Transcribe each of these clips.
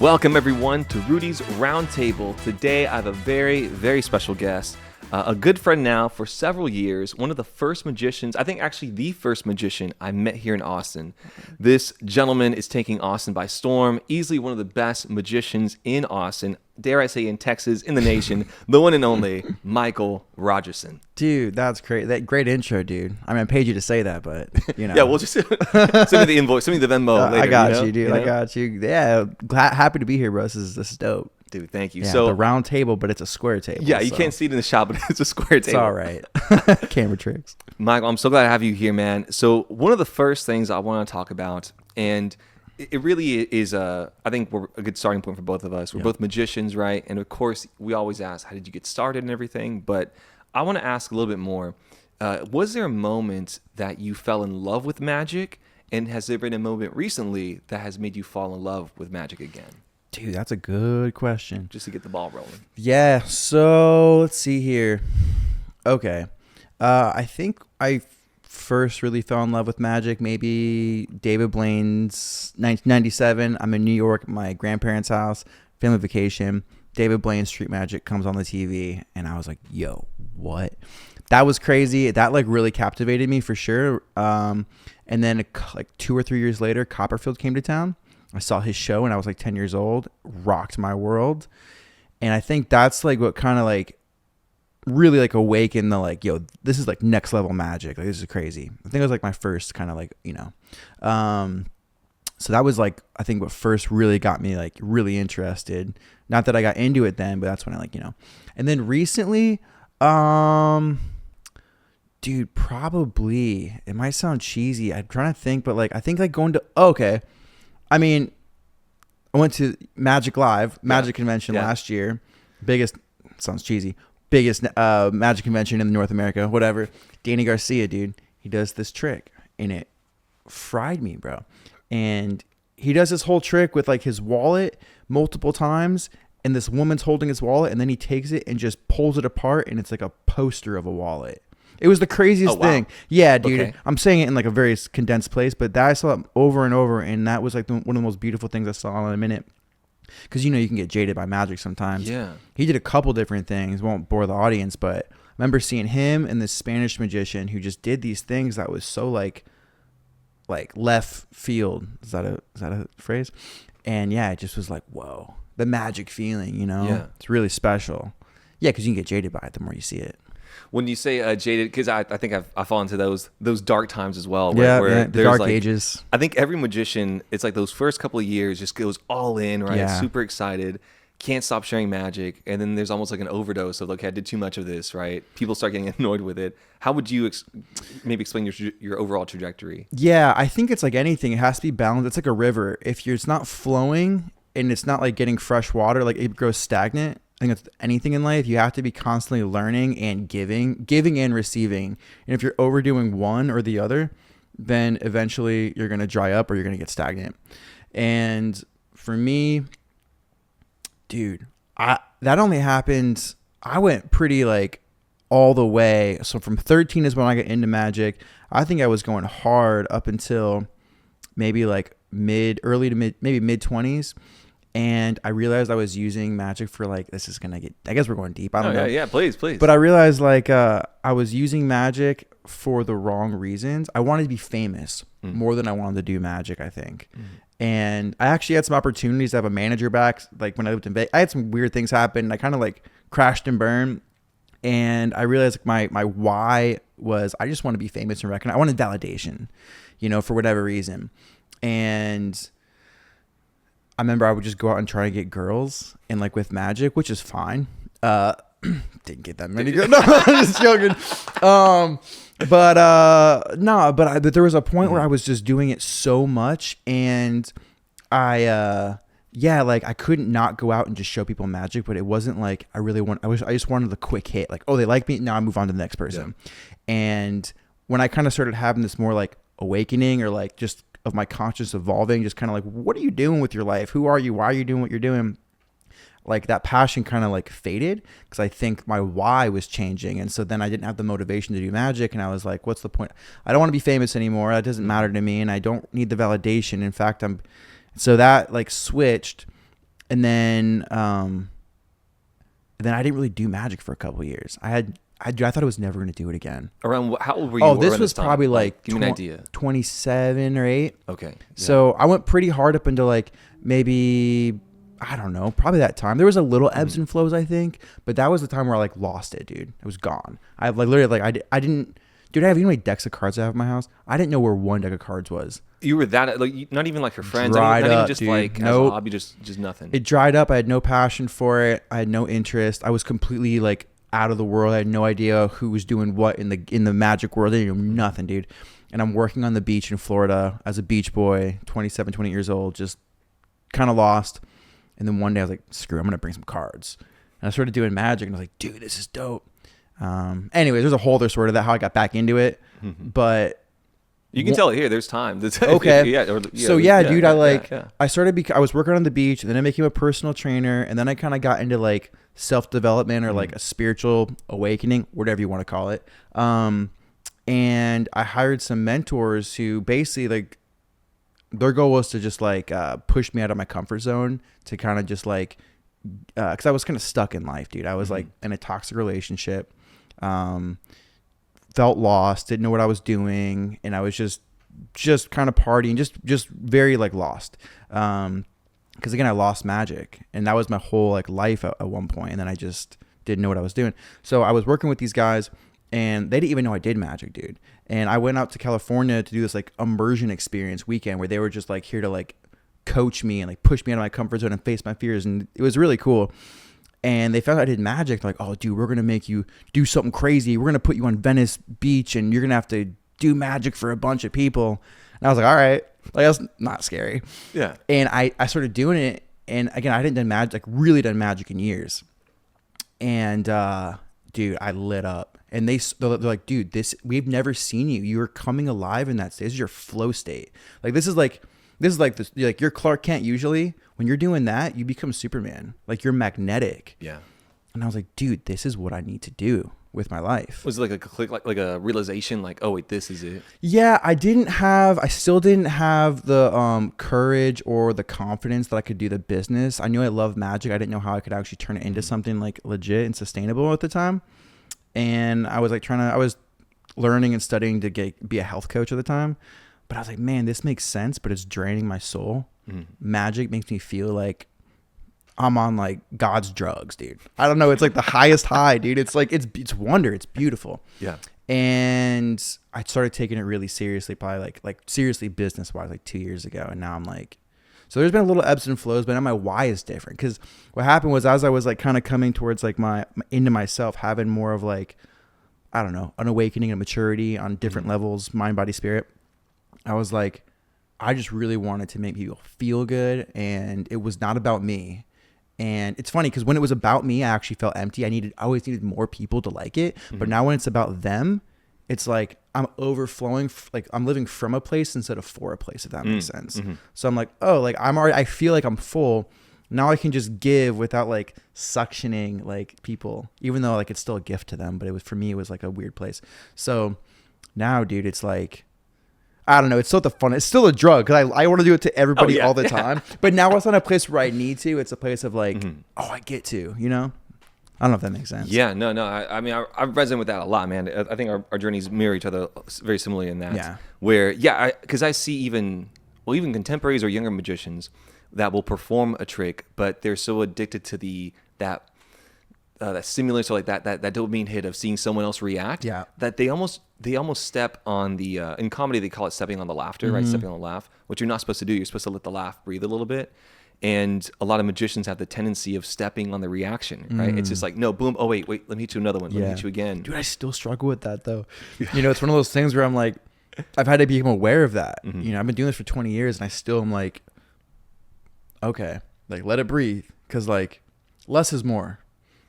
Welcome everyone to Rudy's Roundtable. Today I have a very, very special guest, a good friend now for several years, one of the first magicians, I think actually the first magician I met here in Austin. This gentleman is taking Austin by storm, easily one of the best magicians in Austin, dare I say in Texas, in the nation, the one and only Michael Rogerson. Dude, that's great. That great intro, dude. I mean, I paid you to say that, but you know. Yeah, we'll just send me the invoice, send me the Venmo later. I got you, dude. I got you. Yeah, happy to be here, bro. This is dope. Dude, thank you. Yeah, so the round table, but it's a square table. Yeah, you can't see it in the shop, but it's a square table. It's all right. Camera tricks. Michael, I'm so glad to have you here, man. So one of the first things I want to talk about, and it really is, I think we're a good starting point for both of us. We're both magicians, right? And of course, we always ask, how did you get started and everything? But I want to ask a little bit more. Was there a moment that you fell in love with magic? And has there been a moment recently that has made you fall in love with magic again? Dude, that's a good question. Just to get the ball rolling. Yeah, so let's see here. Okay. I think I first really fell in love with magic maybe David Blaine's 1997. I'm in New York at my grandparents' house, family vacation. David Blaine's Street Magic comes on the TV, and I was like, yo, what? That was crazy. That like really captivated me for sure. And then like 2 or 3 years later, Copperfield came to town. I saw his show and I was like 10 years old, rocked my world. And I think that's like what kind of like really like awakened the like, yo, this is like next level magic. Like this is crazy. I think it was like my first kind of like, you know, so that was like, I think what first really got me like really interested. Not that I got into it then, but that's when I like, you know, and then recently, dude, probably, it might sound cheesy. I'm trying to think, but like, I think like going to, okay. I mean, I went to Magic Convention last year. Biggest, sounds cheesy, biggest magic convention in North America, whatever. Danny Garcia, dude, he does this trick and it fried me, bro. And he does this whole trick with like his wallet multiple times, and this woman's holding his wallet, and then he takes it and just pulls it apart, and it's like a poster of a wallet. It was the craziest thing. Yeah, dude. Okay. I'm saying it in like a very condensed place, but that I saw it over and over, and that was like one of the most beautiful things I saw in a minute. Because, you know, you can get jaded by magic sometimes. Yeah. He did a couple different things. Won't bore the audience, but I remember seeing him and this Spanish magician who just did these things that was so like left field. Is that a phrase? And yeah, it just was like, whoa. The magic feeling, you know? Yeah. It's really special. Yeah, because you can get jaded by it the more you see it. When you say jaded, because I think I fall into those dark times as well. Where the dark ages. I think every magician, it's like those first couple of years just goes all in, right? Yeah. Super excited, can't stop sharing magic, and then there's almost like an overdose of, okay, I did too much of this, right? People start getting annoyed with it. How would you maybe explain your overall trajectory? Yeah, I think it's like anything. It has to be balanced. It's like a river. If it's not flowing and it's not like getting fresh water, like it grows stagnant. I think it's anything in life. You have to be constantly learning and giving and receiving. And if you're overdoing one or the other, then eventually you're going to dry up or you're going to get stagnant. And for me, dude, that only happened, I went pretty like all the way. So from 13 is when I got into magic. I think I was going hard up until maybe like early to mid 20s. And I realized I was using magic for like, this is going to get, I guess we're going deep. I don't know. Yeah, please. But I realized like I was using magic for the wrong reasons. I wanted to be famous more than I wanted to do magic, I think. And I actually had some opportunities to have a manager back. Like when I lived in Vegas, I had some weird things happen. I kind of like crashed and burned. And I realized like my why was I just want to be famous and recognized. I wanted validation, you know, for whatever reason. And I remember I would just go out and try to get girls and like with magic, which is fine. Didn't get that many girls. No, I'm just joking. But there was a point where I was just doing it so much, and I couldn't not go out and just show people magic, but it wasn't like I just wanted the quick hit. Like, oh, they like me. Now I move on to the next person. Yeah. And when I kind of started having this more like awakening or like just of my conscious evolving, just kind of like, what are you doing with your life? Who are you? Why are you doing what you're doing? Like that passion kind of like faded because I think my why was changing. And so then I didn't have the motivation to do magic. And I was like, what's the point? I don't want to be famous anymore. That doesn't matter to me. And I don't need the validation. In fact, so that like switched. And then I didn't really do magic for a couple of years. I thought I was never going to do it again. Around how old were you? Oh, this around was time? probably like give me an idea. 27 or 8. Okay. Yeah. So I went pretty hard up into like maybe, I don't know, probably that time. There was a little ebbs and flows, I think, but that was the time where I like lost it, dude. It was gone. I like literally like I didn't. Dude, you know how many decks of cards I have in my house? I didn't know where one deck of cards was. You were that like not even like your friends, Dried not even up, just dude. like as a hobby, just nothing. It dried up. I had no passion for it. I had no interest. I was completely like out of the world. I had no idea who was doing what in the magic world. I didn't know nothing, dude. And I'm working on the beach in Florida as a beach boy, 27, 28 years old, just kind of lost. And then one day I was like, screw it, I'm going to bring some cards. And I started doing magic and I was like, dude, this is dope. Anyways, there's a whole other story to that, how I got back into it. But you can tell it here. There's time. Okay. Dude, I I was working on the beach, and then I became a personal trainer, and then I kind of got into like self-development or like a spiritual awakening, whatever you want to call it. And I hired some mentors who basically like their goal was to just like push me out of my comfort zone to kind of just like because I was kind of stuck in life, dude. I was like in a toxic relationship. Felt lost, didn't know what I was doing, and I was just kind of partying, just very like lost. Because again, I lost magic, and that was my whole like life at one point, and then I just didn't know what I was doing. So I was working with these guys, and they didn't even know I did magic, dude. And I went out to California to do this like immersion experience weekend where they were just like here to like coach me and like push me out of my comfort zone and face my fears, and it was really cool. And they found out I did magic. They're like, oh, dude, we're going to make you do something crazy. We're going to put you on Venice Beach and you're going to have to do magic for a bunch of people. And I was like, all right. Like, that's not scary. Yeah. And I started doing it. And again, I hadn't done magic, like really done magic in years. And, dude, I lit up. And they're like, dude, we've never seen you. You're coming alive in that state. This is your flow state. Like, this is like you're Clark Kent usually. When you're doing that, you become Superman. Like, you're magnetic. Yeah. And I was like, dude, this is what I need to do with my life. Was it like a click, like a realization, like, oh wait, this is it? Yeah, I still didn't have the courage or the confidence that I could do the business. I knew I loved magic. I didn't know how I could actually turn it into something like legit and sustainable at the time. And I was like I was learning and studying to be a health coach at the time. But I was like, man, this makes sense, but it's draining my soul. Magic makes me feel like I'm on like God's drugs, dude. I don't know. It's like the highest high, dude. It's like, it's wonder. It's beautiful. Yeah. And I started taking it really seriously, probably like seriously business wise, like 2 years ago. And now I'm like, so there's been a little ebbs and flows, but now my why is different. Cause what happened was as I was like kind of coming towards like into myself, having more of like, I don't know, an awakening and maturity on different levels, mind, body, spirit. I was like, I just really wanted to make people feel good, and it was not about me. And it's funny because when it was about me, I actually felt empty. I always needed more people to like it. But now when it's about them, it's like I'm overflowing. Like I'm living from a place instead of for a place, if that makes sense. So I'm like, oh, like I feel like I'm full. Now I can just give without like suctioning like people, even though like it's still a gift to them. But for me, it was like a weird place. So now, dude, it's like, I don't know. It's still the fun. It's still a drug because I want to do it to everybody all the time. But now it's not a place where I need to. It's a place of like, oh, I get to, you know? I don't know if that makes sense. Yeah, no. I mean, I resonate with that a lot, man. I think our journeys mirror each other very similarly in that. Yeah. Where, because I see even contemporaries or younger magicians that will perform a trick, but they're so addicted to that stimulus or like that dopamine hit of seeing someone else react, that they almost step on the in comedy they call it stepping on the laughter, right? Stepping on the laugh, which you're not supposed to do. You're supposed to let the laugh breathe a little bit. And a lot of magicians have the tendency of stepping on the reaction, right? It's just like, no, boom, oh wait, let me hit you another one, let me hit you again. Dude, I still struggle with that though. You know, it's one of those things where I'm like, I've had to become aware of that. You know, I've been doing this for 20 years and I still am like, okay, like let it breathe, because like less is more.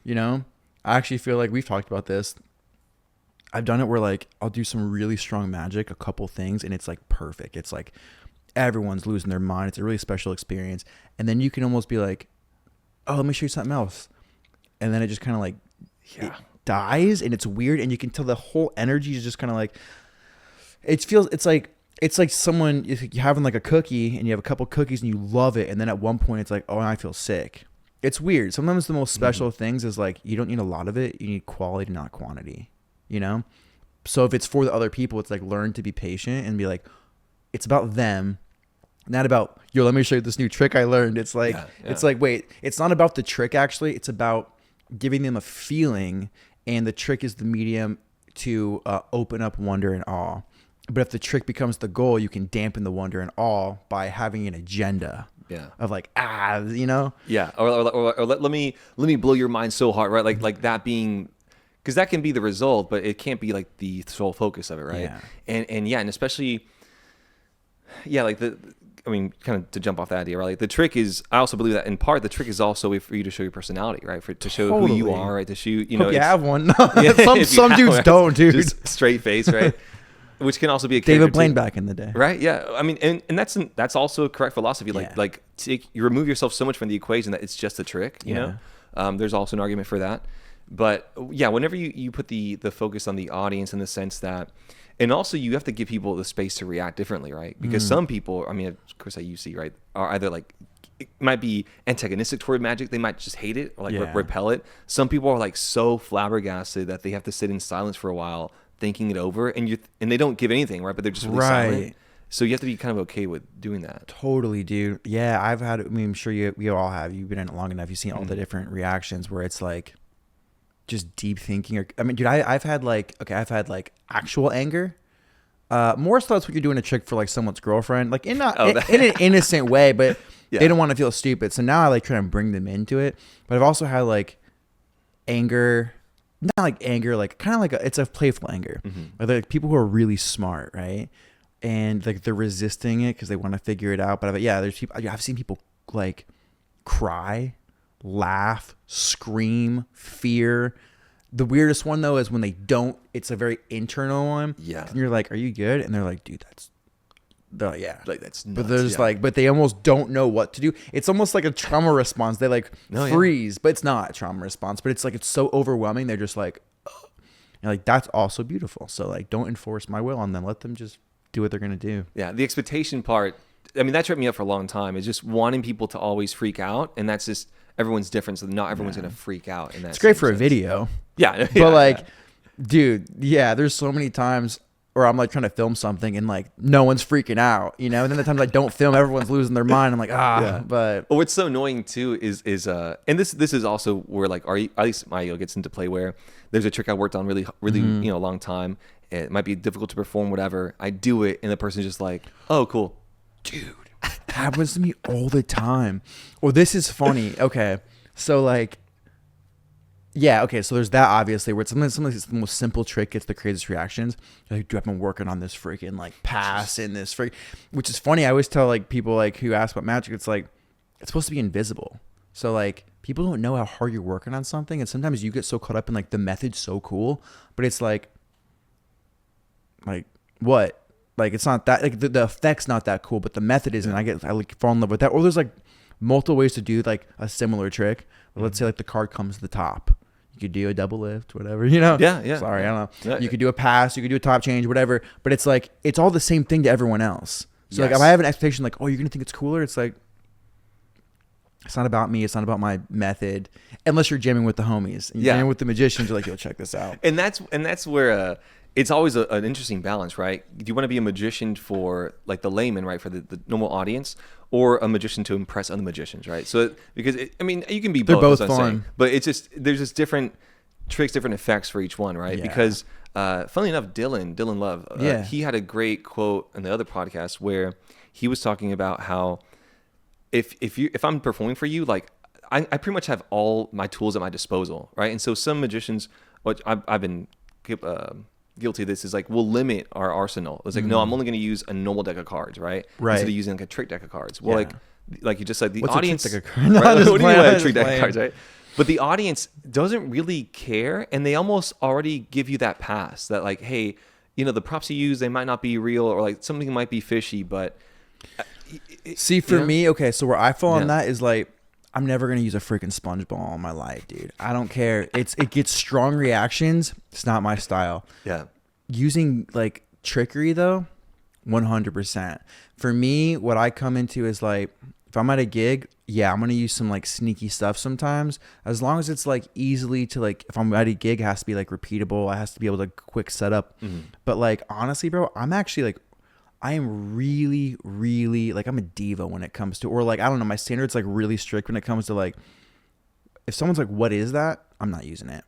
You know, I actually feel like we've talked about this. I've done it where like I'll do some really strong magic, a couple things, and it's like perfect. It's like everyone's losing their mind. It's a really special experience. And then you can almost be like, oh, let me show you something else. And then it just kind of like it dies, and it's weird, and you can tell the whole energy is just kind of like, it's like it's like someone, if you're having like a cookie and you have a couple cookies and you love it, and then at one point it's like, oh, I feel sick. It's weird. Sometimes the most special things is like, you don't need a lot of it. You need quality, not quantity, you know? So if it's for the other people, it's like, learn to be patient and be like, it's about them, not about, yo, let me show you this new trick I learned. It's like, it's like, wait, it's not about the trick actually. It's about giving them a feeling, and the trick is the medium to open up wonder and awe. But if the trick becomes the goal, you can dampen the wonder and awe by having an agenda. Yeah. Of like, you know? Yeah. Or let me blow your mind so hard, right? Like that being, because that can be the result, but it can't be like the sole focus of it, right? Yeah. And especially, like kind of to jump off that idea, right? Like the trick is, I also believe that in part, the trick is also for you to show your personality, right? To show who you are, right? To show, you know. Hope you have one. Some dudes don't, dude. Just straight face, right? Which can also be a David Blaine back in the day, right? Yeah, I mean, and that's also a correct philosophy. Like you remove yourself so much from the equation that it's just a trick. You know, there's also an argument for that. But yeah, whenever you put the focus on the audience in the sense that, and also you have to give people the space to react differently, right? Because some people, I mean, of course, that you see, right, are either like, it might be antagonistic toward magic. They might just hate it or like repel it. Some people are like so flabbergasted that they have to sit in silence for a while, thinking it over, and they don't give anything, right? But they're just really silent. So you have to be kind of okay with doing that. Totally, dude. Yeah, I've had. I mean, I'm sure you all have. You've been in it long enough. You've seen all the different reactions where it's like just deep thinking. Or I mean, dude, I've had like actual anger. More so that's what you're doing a trick for like someone's girlfriend, like in an innocent way, but they don't want to feel stupid. So now I like try and bring them into it. But I've also had like anger. Not like anger, like kind of like it's a playful anger. Like people who are really smart, right? And like they're resisting it because they want to figure it out. But there's people. I've seen people like cry, laugh, scream, fear. The weirdest one though is when they don't. It's a very internal one. Yeah. And you're like, "Are you good?" And they're like, "Dude, that's." They're like, yeah, like that's nuts. But they're just like, but they almost don't know what to do. It's almost like a trauma response. They like freeze, but it's not a trauma response. But it's like, it's so overwhelming. They're just like, ugh. And like, that's also beautiful. So like, don't enforce my will on them. Let them just do what they're gonna do. Yeah, the expectation part. I mean, that tripped me up for a long time. Is just wanting people to always freak out, and that's just everyone's different. So not everyone's gonna freak out. In that, it's great for a video. Yeah, but like, dude, there's so many times. Or I'm like trying to film something and like no one's freaking out, you know. And then the times I don't film, everyone's losing their mind. I'm like, But what's so annoying too is and this is also where like at least my ego gets into play, where there's a trick I worked on really a long time. It might be difficult to perform, whatever. I do it, and the person's just like, oh, cool, dude. That happens to me all the time. Well, this is funny. Okay, so like. Yeah, okay, so there's that obviously where it's sometimes the most simple trick gets the craziest reactions. Like, dude, I've been working on this freaking like pass in this which is funny. I always tell like people like who ask about magic, it's like it's supposed to be invisible. So like people don't know how hard you're working on something, and sometimes you get so caught up in like the method's so cool, but it's like what? Like it's not that like the effect's not that cool, but the method is, and I like fall in love with that. Or there's like multiple ways to do like a similar trick. Let's say like the card comes to the top. You could do a double lift, whatever, you know? Yeah. Sorry, I don't know. You could do a pass, you could do a top change, whatever. But it's like, it's all the same thing to everyone else. So like if I have an expectation like, oh, you're going to think it's cooler. It's like, it's not about me. It's not about my method. Unless you're jamming with the homies. And you're jamming with the magicians. You're like, yo, check this out. And that's where it's always an interesting balance, right? Do you want to be a magician for like the layman, right? For the normal audience, or a magician to impress other magicians, right? So because I mean, you can be both. They're both fun, but it's just there's just different tricks, different effects for each one, right? Yeah. Because funnily enough, Dylan Love, he had a great quote in the other podcast where he was talking about how if I'm performing for you, like I pretty much have all my tools at my disposal, right? And so some magicians, which I've been guilty of this, is like we'll limit our arsenal. It's like no, I'm only going to use a normal deck of cards, right? Instead of using like a trick deck of cards. Well, like you just said, the audience. What's a trick deck of cards? Right? What do you mean by a trick deck of cards, right? But the audience doesn't really care, and they almost already give you that pass that like, hey, you know, the props you use, they might not be real, or like something might be fishy, but see, for me, okay, so where I fall on that is like, I'm never going to use a freaking sponge ball in my life, dude. I don't care. It gets strong reactions. It's not my style. Yeah. Using like trickery though, 100%. For me, what I come into is like, if I'm at a gig, yeah, I'm going to use some like sneaky stuff sometimes. As long as it's like easily to like, if I'm at a gig, it has to be like repeatable. It has to be able to quick setup. But like, honestly, bro, I'm actually like, I am really, really like, I'm a diva when it comes to, or like, I don't know, my standards like really strict when it comes to like, if someone's like, what is that? I'm not using it.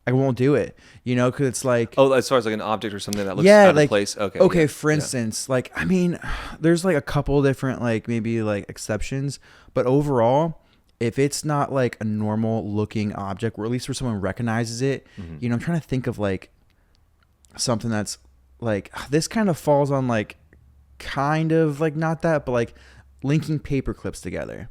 I won't do it, you know, because it's like, oh, as far as like an object or something that looks out of place. Okay. For instance, like, I mean, there's like a couple different, like maybe like exceptions, but overall, if it's not like a normal looking object, or at least where someone recognizes it, you know, I'm trying to think of like something that's like, this kind of falls on like, kind of like not that, but like linking paper clips together,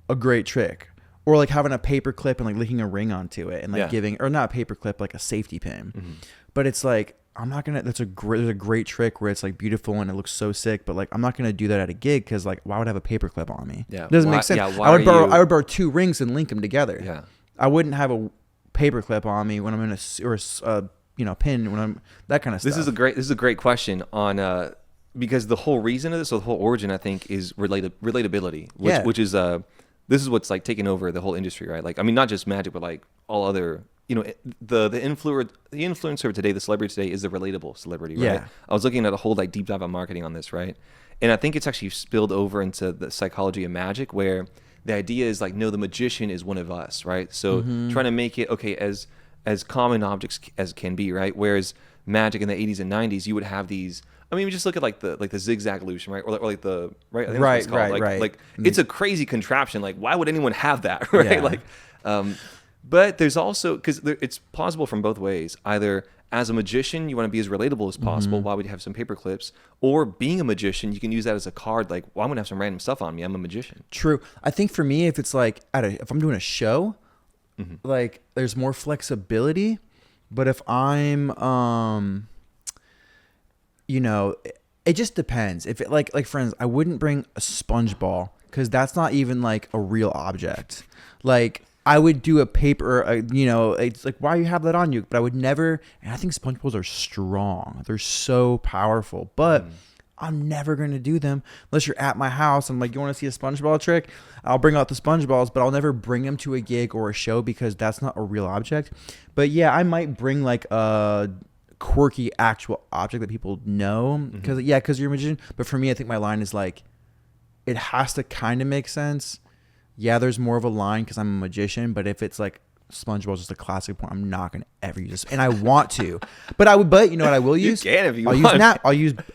a great trick. Or like having a paper clip and like linking a ring onto it and like giving, or not a paper clip, like a safety pin. But it's like, I'm not gonna, there's a great trick where it's like beautiful and it looks so sick, but like I'm not gonna do that at a gig because like why would I have a paper clip on me? Yeah, it doesn't make sense. Yeah, I would borrow 2 rings and link them together. Yeah, I wouldn't have a paper clip on me when I'm in a you know, pin when I'm that kind of stuff. This is a great question on because the whole reason of this, or the whole origin, I think, is relatability, which is this is what's like taking over the whole industry, right? Like, I mean, not just magic, but like all other, you know, the influencer today, the celebrity today is the relatable celebrity, right? Yeah. I was looking at a whole like deep dive on marketing on this, right? And I think it's actually spilled over into the psychology of magic, where the idea is like, no, the magician is one of us, right? So trying to make it okay as common objects as can be, right? Whereas magic in the 80s and 90s, you would have these. I mean, we just look at like the zigzag illusion, right? Or like the right, I think that's what it's called. Like it's a crazy contraption. Like, why would anyone have that, right? Yeah. Like, but there's also, because it's plausible from both ways. Either as a magician, you want to be as relatable as possible. Why would you have some paper clips? Or being a magician, you can use that as a card. Like, well, I'm gonna have some random stuff on me. I'm a magician. True. I think for me, if it's like if I'm doing a show, like there's more flexibility. But if I'm you know, it just depends. If it like friends, I wouldn't bring a sponge ball because that's not even like a real object. Like I would do a paper, you know, it's like, why you have that on you? But I would never, and I think sponge balls are strong. They're so powerful, but I'm never going to do them unless you're at my house. I'm like, you want to see a sponge ball trick? I'll bring out the sponge balls, but I'll never bring them to a gig or a show because that's not a real object. But yeah, I might bring like a quirky actual object that people know because you're a magician. But for me, I think my line is like, it has to kind of make sense. Yeah, there's more of a line because I'm a magician, but if it's like SpongeBob is just a classic point, I'm not gonna ever use this, and I want to, but you know what I will use? You can if you I'll want. I'll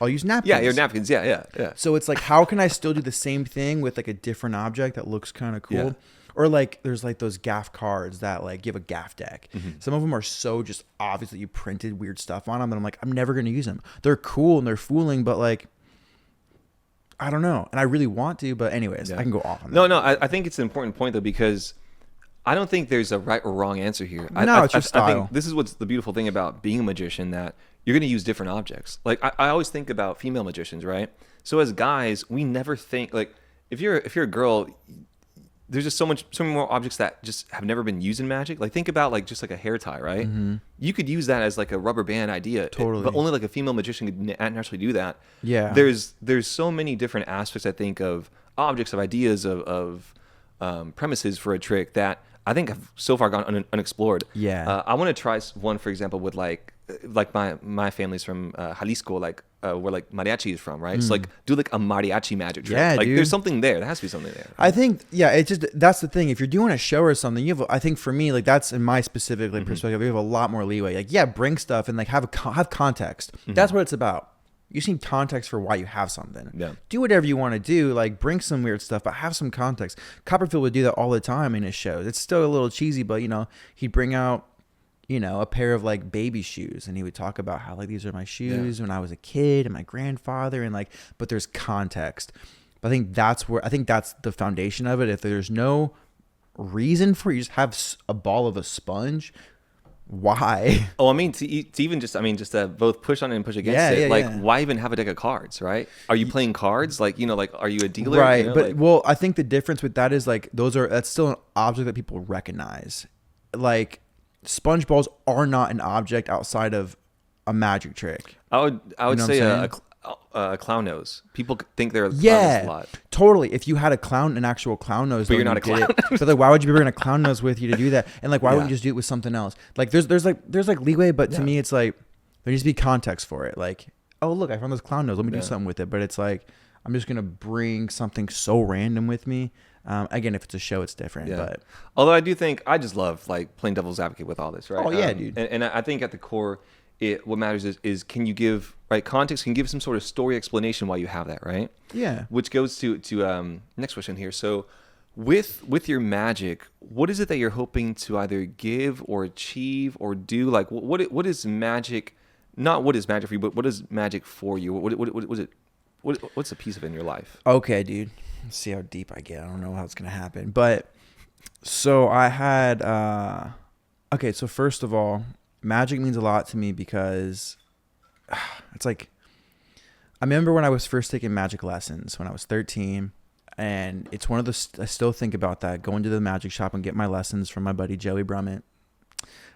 use napkins. Yeah, your napkins. Yeah. So it's like, how can I still do the same thing with like a different object that looks kind of cool? Yeah. Or like there's like those gaff cards that like give a gaff deck. Some of them are so just obvious that you printed weird stuff on them, and I'm like, I'm never gonna use them. They're cool and they're fooling, but like, I don't know, and I really want to, but anyways, I can go off on that. No, I think it's an important point though, because I don't think there's a right or wrong answer here. It's your style. I think this is what's the beautiful thing about being a magician, that you're going to use different objects. Like I always think about female magicians, right? So as guys, we never think like, if you're a girl, there's just so many more objects that just have never been used in magic. Like think about like just like a hair tie, right? You could use that as like a rubber band idea, totally, but only like a female magician could naturally do that. Yeah, there's so many different aspects, I think, of objects, of ideas, of premises for a trick that I think have so far gone unexplored. Yeah, I want to try one, for example, with like my family's from Jalisco, like where like mariachi is from, right? So like do like a mariachi magic trick. Yeah, like dude. There's something there. There has to be something there. I think it's just, that's the thing. If you're doing a show or something, you have, I think for me, like that's in my specific like perspective, you have a lot more leeway. Like bring stuff and like have context. That's what it's about. You just need context for why you have something. Yeah. Do whatever you want to do. Like bring some weird stuff, but have some context. Copperfield would do that all the time in his shows. It's still a little cheesy, but you know, he'd bring out, you know, a pair of like baby shoes, and he would talk about how like these are my shoes when I was a kid and my grandfather, and like, but there's context. But I think that's the foundation of it. If there's no reason for it, you just have a ball of a sponge. Why? Oh, I mean, to even just, just to both push on it and push against it. Like, why even have a deck of cards, right? Are you playing cards? Like, you know, like, are you a dealer? Right. You know, but like, well, I think the difference with that is like, that's still an object that people recognize. Like, sponge balls are not an object outside of a magic trick. I would say a clown nose. People think they're a clown nose Yeah, a lot. totally. If you had an actual clown nose, But though, you're not and a you did clown. it, so like, why would you bring a clown nose with you to do that? And like, why Yeah. wouldn't you just do it with something else? Like, there's like leeway, but to Yeah. me, it's like there needs to be context for it. Like, oh look, I found this clown nose. Let me do Yeah. something with it. But it's like I'm just gonna bring something so random with me. Again, if it's a show, it's different. Yeah. But Although I do think I just love like playing devil's advocate with all this, right? Oh, yeah, dude. And I think at the core, what matters is can you give right context? Can you give some sort of story explanation why you have that, right? yeah, Which goes to next question here. So with your magic, what is it that you're hoping to either give or achieve or do? Like what is magic? Not what is magic for you, but what is magic for you? What's a piece of it in your life? okay, dude. Let's see how deep I get. I don't know how it's gonna happen, but so I had. Okay, so first of all, magic means a lot to me because it's like I remember when I was first taking magic lessons when I was 13, and it's one of the I still think about that, going to the magic shop and get my lessons from my buddy Joey Brummett.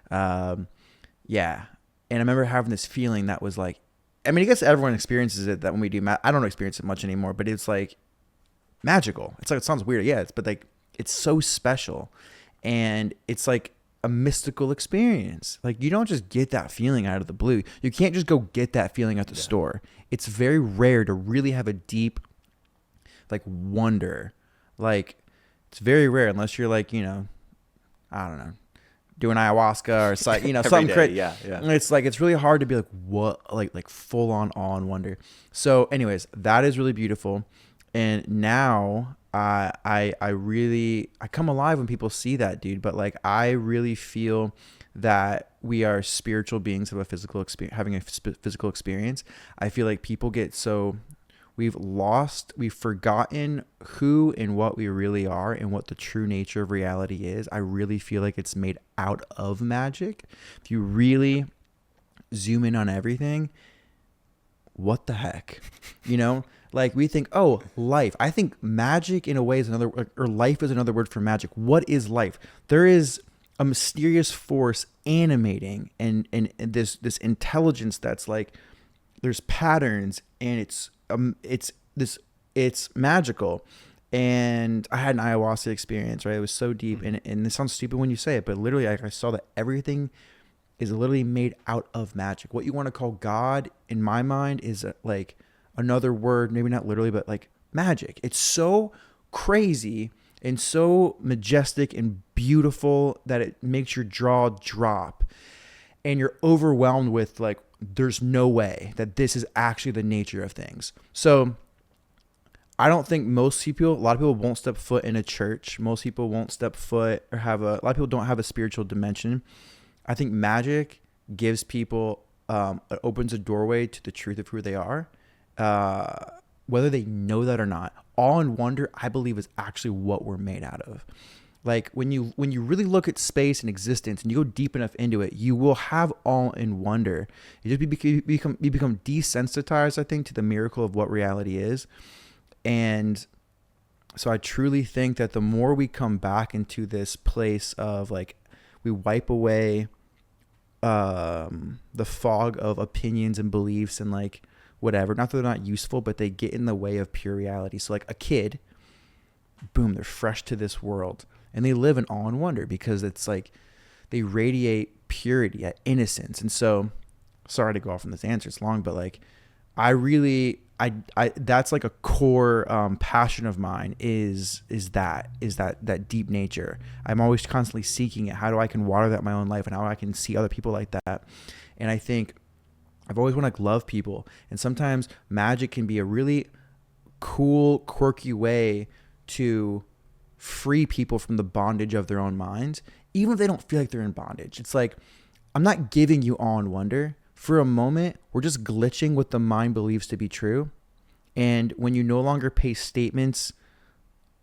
Yeah, and I remember having this feeling that was like, I mean, I guess everyone experiences it that when we do I don't experience it much anymore, but it's like magical. It's like, it sounds weird, yeah, but like it's so special, and it's like a mystical experience. Like you don't just get that feeling out of the blue. You can't just go get that feeling at the store. It's very rare to really have a deep like wonder. Like it's very rare unless you're like, I don't know, doing ayahuasca or something day, crazy. yeah. It's like it's really hard to be like what like full on awe and wonder. So anyways, that is really beautiful. And now I really come alive when people see that, dude. But like I really feel that we are spiritual beings of a physical experience, having a physical experience. I feel like people get so we've forgotten who and what we really are and what the true nature of reality is. I really feel like it's made out of magic. If you really zoom in on everything, what the heck, Like we think, oh, life. I think magic in a way is another, or life is another word for magic. What is life? There is a mysterious force animating and this intelligence that's like, there's patterns and it's magical. And I had an ayahuasca experience, right? It was so deep, and it sounds stupid when you say it, but literally I saw that everything is literally made out of magic. What you want to call God, in my mind, is like another word, maybe not literally, but like magic. It's so crazy and so majestic and beautiful that it makes your jaw drop, and you're overwhelmed with like, there's no way that this is actually the nature of things. So I don't think a lot of people won't step foot in a church. Most people won't step foot or a lot of people don't have a spiritual dimension. I think magic gives people, it opens a doorway to the truth of who they are, whether they know that or not. Awe and wonder, I believe, is actually what we're made out of. Like when you really look at space and existence and you go deep enough into it, you will have awe and wonder. You become desensitized, I think, to the miracle of what reality is. And so I truly think that the more we come back into this place of like, we wipe away the fog of opinions and beliefs and like whatever, not that they're not useful, but they get in the way of pure reality. So like a kid, boom, they're fresh to this world and they live in awe and wonder because it's like they radiate purity, innocence. And so, sorry to go off on this answer, it's long, but like I that's like a core passion of mine is that deep nature. I'm always constantly seeking it. How do I can water that in my own life and how I can see other people like that. And I think I've always wanted to love people. And sometimes magic can be a really cool, quirky way to free people from the bondage of their own minds, even if they don't feel like they're in bondage. It's like, I'm not giving you awe and wonder. For a moment, we're just glitching what the mind believes to be true. And when you no longer paste statements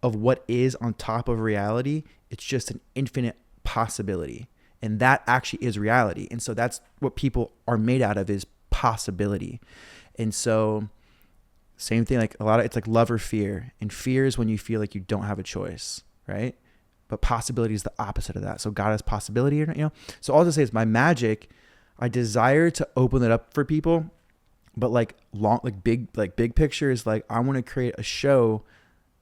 of what is on top of reality, it's just an infinite possibility. And that actually is reality. And so that's what people are made out of, is possibility. And so same thing, like it's like love or fear. And fear is when you feel like you don't have a choice, right? But possibility is the opposite of that. So God has possibility, So all I say is my magic, I desire to open it up for people But like big picture is like, I want to create a show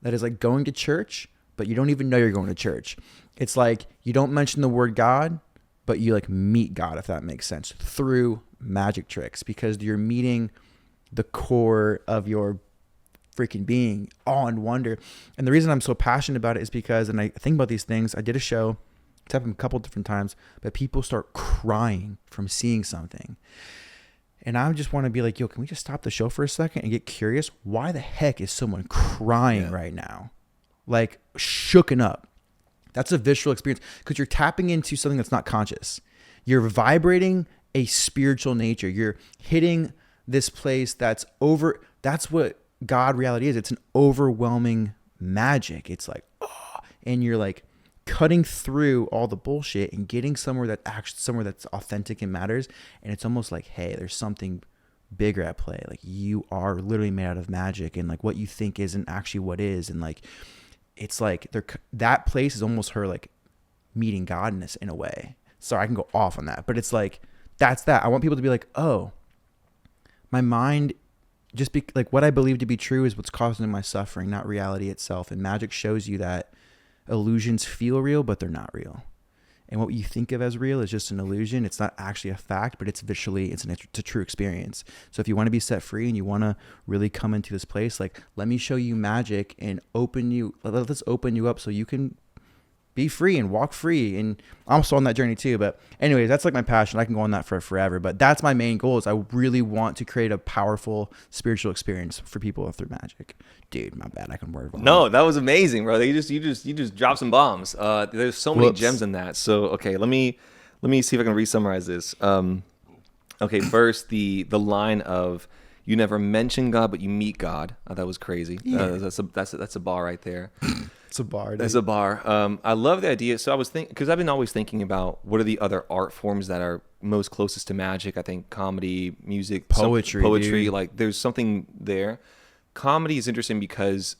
that is like going to church, but you don't even know you're going to church. It's like you don't mention the word God, but you like meet God, if that makes sense, through magic tricks, because you're meeting the core of your freaking being, awe and wonder. And the reason I'm so passionate about it is because, and I think about these things, I did a show, it's happened a couple different times, but people start crying from seeing something. And I just want to be like, yo, can we just stop the show for a second and get curious? Why the heck is someone crying right now? Like shooken up. That's a visceral experience, because you're tapping into something that's not conscious. You're vibrating a spiritual nature. You're hitting this place that's what God reality is. It's an overwhelming magic. It's like, oh, and you're like cutting through all the bullshit and getting somewhere that's authentic and matters. And it's almost like, hey, there's something bigger at play. Like you are literally made out of magic, and like what you think isn't actually what is. And like, it's like that place is almost her like meeting godness in a way. Sorry, I can go off on that, but it's like, that's that. I want people to be like, oh, my mind just be like, what I believe to be true is what's causing my suffering, not reality itself. And magic shows you that illusions feel real, but they're not real. And what you think of as real is just an illusion. It's not actually a fact, but it's a true experience. So if you want to be set free and you want to really come into this place, like, let me show you magic and let's open you up so you can be free and walk free. And I'm still on that journey too. But anyways, that's like my passion. I can go on that for forever, but that's my main goal. Is I really want to create a powerful spiritual experience for people through magic. Dude, my bad. I can word. No, that was amazing, bro. You just dropped some bombs. There's so many gems in that. So, okay, let me see if I can re-summarize this. Okay, first the line of, you never mention God, but you meet God. That was crazy. Yeah. That's a bar right there. It's a bar. Dude. That's a bar. I love the idea. So I was thinking, because I've been always thinking about what are the other art forms that are most closest to magic. I think comedy, music, poetry. Dude. Like there's something there. Comedy is interesting because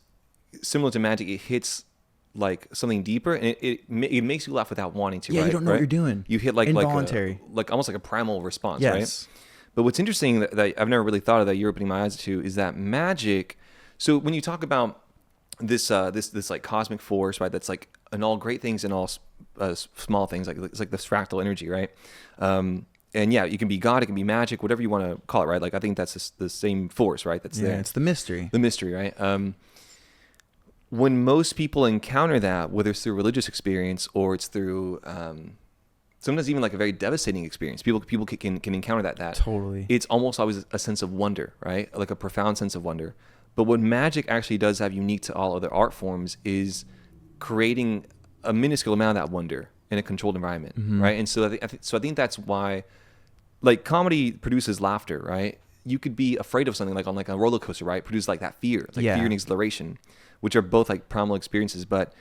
similar to magic, it hits like something deeper, and it makes you laugh without wanting to. Yeah, right? You don't know what you're doing. You hit like involuntary, like almost like a primal response, yes. Right? But what's interesting that I've never really thought of, that you're opening my eyes to, is that magic. So when you talk about this like cosmic force, right? That's like in all great things and all small things, like it's like this fractal energy, right? And yeah, you can be God, it can be magic, whatever you want to call it, right? Like I think that's the same force, right? That's there. It's the mystery. The mystery, right? When most people encounter that, whether it's through religious experience or it's through sometimes even like a very devastating experience, people can encounter that. Totally. It's almost always a sense of wonder, right? Like a profound sense of wonder. But what magic actually does have unique to all other art forms is creating a minuscule amount of that wonder in a controlled environment, right? And so I think that's why, like, comedy produces laughter, right? You could be afraid of something, like on like a roller coaster, right? Produce like that fear, like fear and exhilaration, which are both like primal experiences. But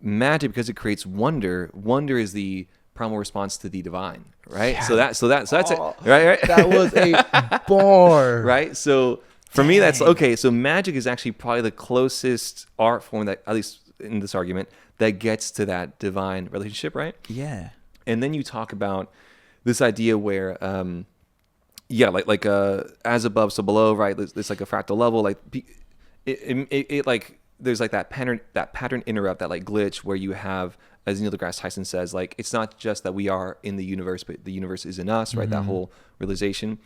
magic, because it creates wonder is the primal response to the divine, right? Yeah. So that's it, right? That was a bar, right? So for me, that's okay. So magic is actually probably the closest art form that, at least in this argument, that gets to that divine relationship, right? Yeah. And then you talk about this idea where, like as above, so below, right? It's like a fractal level, like it like there's like that pattern interrupt, that like glitch where you have, as Neil deGrasse Tyson says, like it's not just that we are in the universe, but the universe is in us, right? That whole realization.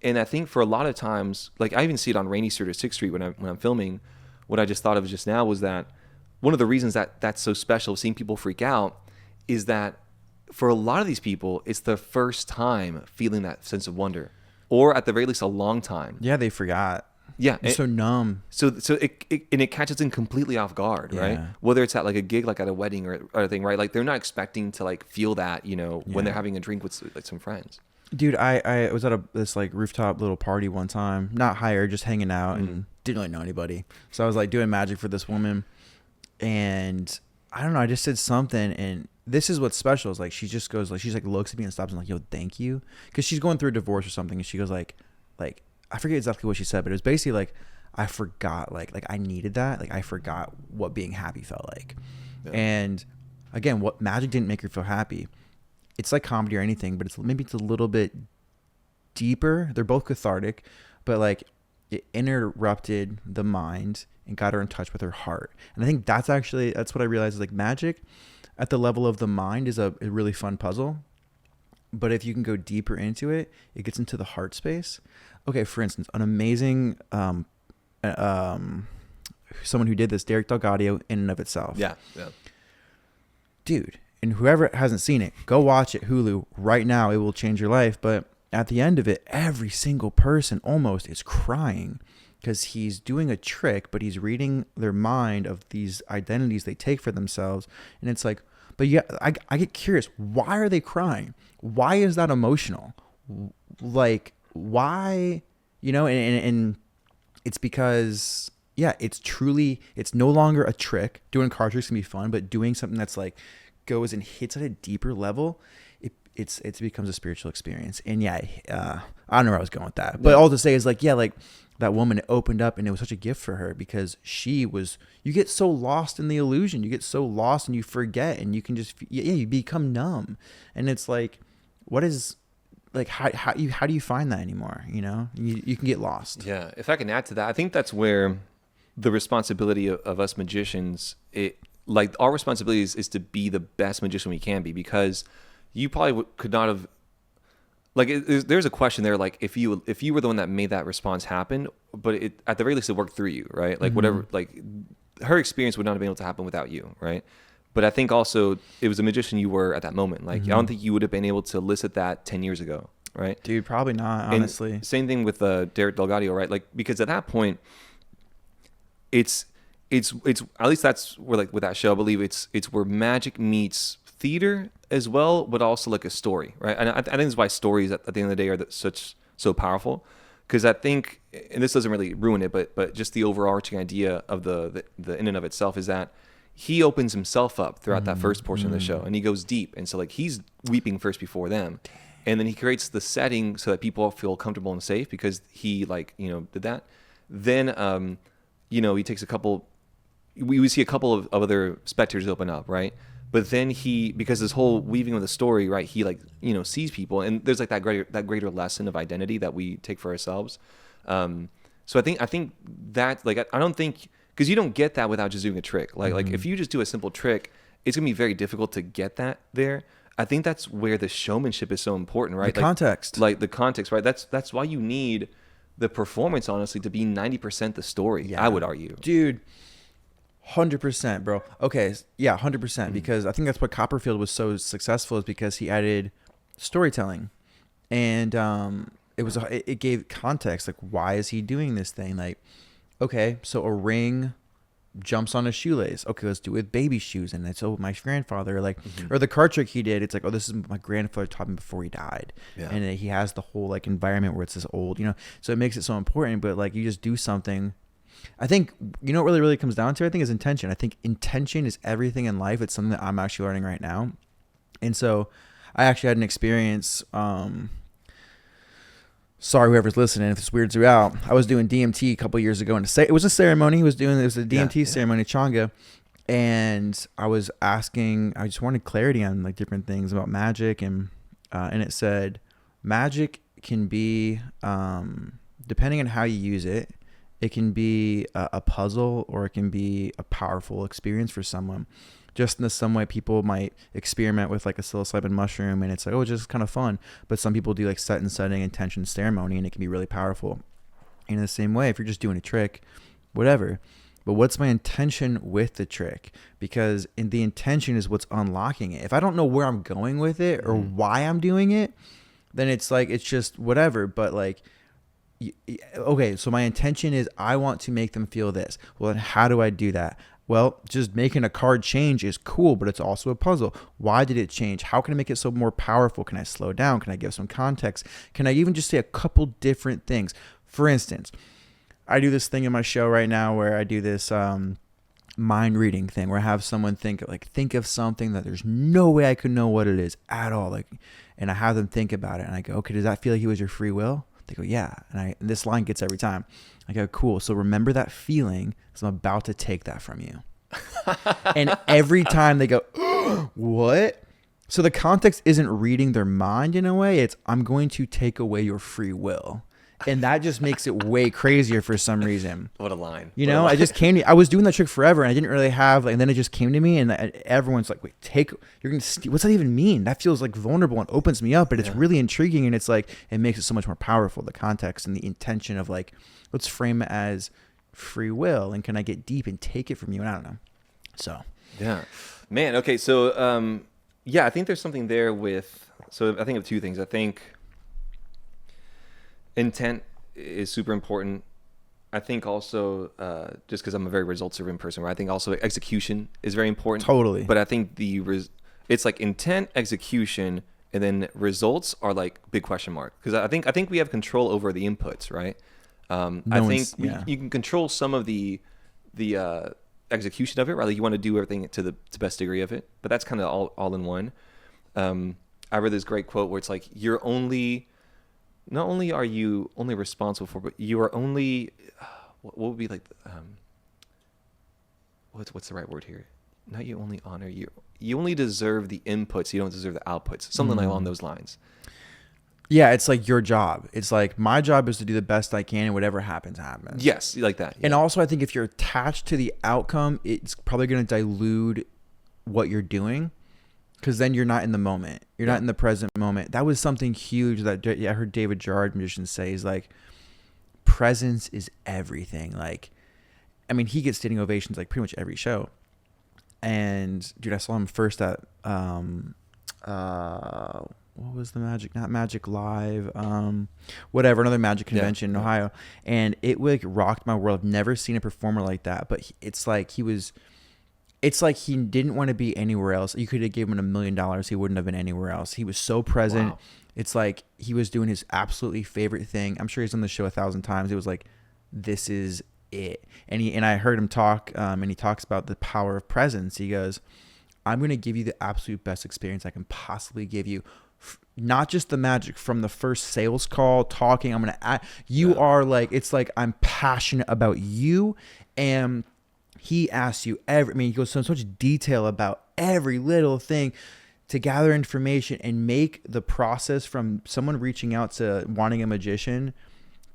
And I think for a lot of times, like I even see it on Rainy Street or 6th Street when I'm filming. What I just thought of just now was that one of the reasons that that's so special, seeing people freak out, is that for a lot of these people, it's their first time feeling that sense of wonder, or at the very least a long time. Yeah, they forgot. Yeah, it's so numb. So it catches them completely off guard, right? Whether it's at like a gig, like at a wedding or a thing, right? Like they're not expecting to like feel that, when they're having a drink with like some friends. Dude, I was at this like rooftop little party one time, not hired, just hanging out, and didn't really know anybody. So I was like doing magic for this woman, and I don't know, I just said something, and this is what's special is like she just goes like, she's like looks at me and stops and like, yo, thank you, because she's going through a divorce or something, and she goes like I forget exactly what she said, but it was basically like, I forgot like I needed that, like I forgot what being happy felt like. And again, what magic didn't make her feel happy. It's like comedy or anything, but maybe it's a little bit deeper. They're both cathartic, but like it interrupted the mind and got her in touch with her heart. And I think that's what I realized is like magic at the level of the mind is a really fun puzzle. But if you can go deeper into it, it gets into the heart space. Okay, for instance, an amazing someone who did this, Derek Delgadio, in and of itself. Yeah. Dude, and whoever hasn't seen it, go watch it, Hulu, right now. It will change your life. But at the end of it, every single person almost is crying because he's doing a trick, but he's reading their mind of these identities they take for themselves. And it's like, but yeah, I get curious. Why are they crying? Why is that emotional? Like, why, and it's because, yeah, it's no longer a trick. Doing card tricks can be fun, but doing something that's like goes and hits at a deeper level, it becomes a spiritual experience. And yeah, I don't know where I was going with that, but all to say is like, yeah, like that woman, it opened up and it was such a gift for her because you get so lost in the illusion, you get so lost and you forget and you can just, you become numb. And it's like, what is, like, how do you find that anymore? You can get lost. Yeah. If I can add to that, I think that's where the responsibility of us magicians, our responsibility is to be the best magician we can be, because you probably could not have, like, there's a question there, like, if you were the one that made that response happen, but at the very least it worked through you, right? Like, whatever, like, her experience would not have been able to happen without you, right? But I think also it was a magician you were at that moment. Like, I don't think you would have been able to elicit that 10 years ago, right? Dude, probably not, honestly. And same thing with Derek Delgadio, right? Like, because at that point, it's at least that's where, like, with that show, I believe it's where magic meets theater as well, but also like a story, right? And I think that's why stories at the end of the day are so powerful, because I think, and this doesn't really ruin it, but just the overarching idea of the in and of itself is that he opens himself up throughout that first portion of the show, and he goes deep, and so like he's weeping first before them, and then he creates the setting so that people feel comfortable and safe because he, like, did that. Then he takes a couple. We see a couple of other spectators open up, right? But then because this whole weaving of the story, right? He, like, sees people, and there's like that greater lesson of identity that we take for ourselves. So I think that, like, I don't think, because you don't get that without just doing a trick. Like if you just do a simple trick, it's gonna be very difficult to get that there. I think that's where the showmanship is so important, right? The context, right? That's why you need the performance, honestly, to be 90% the story. Yeah. I would argue, dude. 100%, bro. Okay, yeah, 100%. Because I think that's what Copperfield was so successful, is because he added storytelling, and it gave context. Like, why is he doing this thing? Like, okay, so a ring jumps on a shoelace. Okay, let's do it with baby shoes, and it's my grandfather. Like, or the card trick he did. It's like, oh, this is my grandfather taught me before he died, and he has the whole, like, environment where it's this old, So it makes it so important. But like, you just do something. I think, what really comes down to, I think, is intention. I think intention is everything in life. It's something that I'm actually learning right now. And so I actually had an experience. Sorry, whoever's listening, if this weirds you out. I was doing DMT a couple years ago, and it was a ceremony. It was a DMT ceremony, Changa. And I was asking, I just wanted clarity on, like, different things about magic. And it said, magic can be, depending on how you use it, it can be a puzzle, or it can be a powerful experience for someone. Just in the same way people might experiment with, like, a psilocybin mushroom, and it's like, oh, it's just kind of fun. But some people do, like, setting, intention, ceremony, and it can be really powerful. And in the same way, if you're just doing a trick, whatever. But what's my intention with the trick? Because the intention is what's unlocking it. If I don't know where I'm going with it or why I'm doing it, then it's like, it's just whatever. But, like, okay, so my intention is I want to make them feel this. Well, then how do I do that? Well, just making a card change is cool, but it's also a puzzle. Why did it change? How can I make it so more powerful? Can I slow down? Can I give some context? Can I even just say a couple different things? For instance, I do this thing in my show right now where I do this mind reading thing where I have someone think of something that there's no way I could know what it is at all. And I have them think about it, and I go, okay, does that feel like it was your free will? They go, yeah. And this line gets every time. I go, cool. So remember that feeling, because I'm about to take that from you. And every time they go, what? So the context isn't reading their mind in a way. It's I'm going to take away your free will. And that just makes it way crazier for some reason. What a line. You know, I just came to, I was doing that trick forever and I didn't really have, like, and then it just came to me and everyone's like, wait, you're going to, what's that even mean? That feels like vulnerable and opens me up, but it's really intriguing. And it's like, it makes it so much more powerful, the context and the intention of like, let's frame it as free will. And can I get deep and take it from you? And I don't know. So. Yeah, man. Okay. So, yeah, I think there's something there so I think of two things. I think intent is super important. I think also, just because I'm a very results-driven person, right? I think also execution is very important. Totally. But I think it's like intent, execution, and then results are like big question mark. Because I think we have control over the inputs, right? You can control some of the execution of it, right? Like you want to do everything to the best degree of it, but that's kind of all in one. I read this great quote where it's like not only are you only responsible for, but you are only what would be like what's the right word here? Not you only honor you only deserve the inputs, you don't deserve the outputs. Something like along those lines. Yeah, it's like your job. It's like my job is to do the best I can and whatever happens. Yes, like that. Yeah. And also I think if you're attached to the outcome, it's probably going to dilute what you're doing because then you're not in the moment. You're not in the present moment. That was something huge that I heard David Jarrard, musician, say is like presence is everything. Like, I mean, he gets standing ovations like pretty much every show. And dude, I saw him first at what was the Magic? Not Magic Live. Whatever, another Magic convention in Ohio, and it like rocked my world. I've never seen a performer like that. But it's like he didn't want to be anywhere else. You could have given him $1 million, he wouldn't have been anywhere else. He was so present. Wow. It's like he was doing his absolutely favorite thing. I'm sure he's done the show 1,000 times. It was like, this is it. And I heard him talk, and he talks about the power of presence. He goes, I'm going to give you the absolute best experience I can possibly give you. Not just the magic from the first sales call, talking. I'm going to are like, it's like I'm passionate about you. And he asks you he goes into so much detail about every little thing to gather information and make the process from someone reaching out to wanting a magician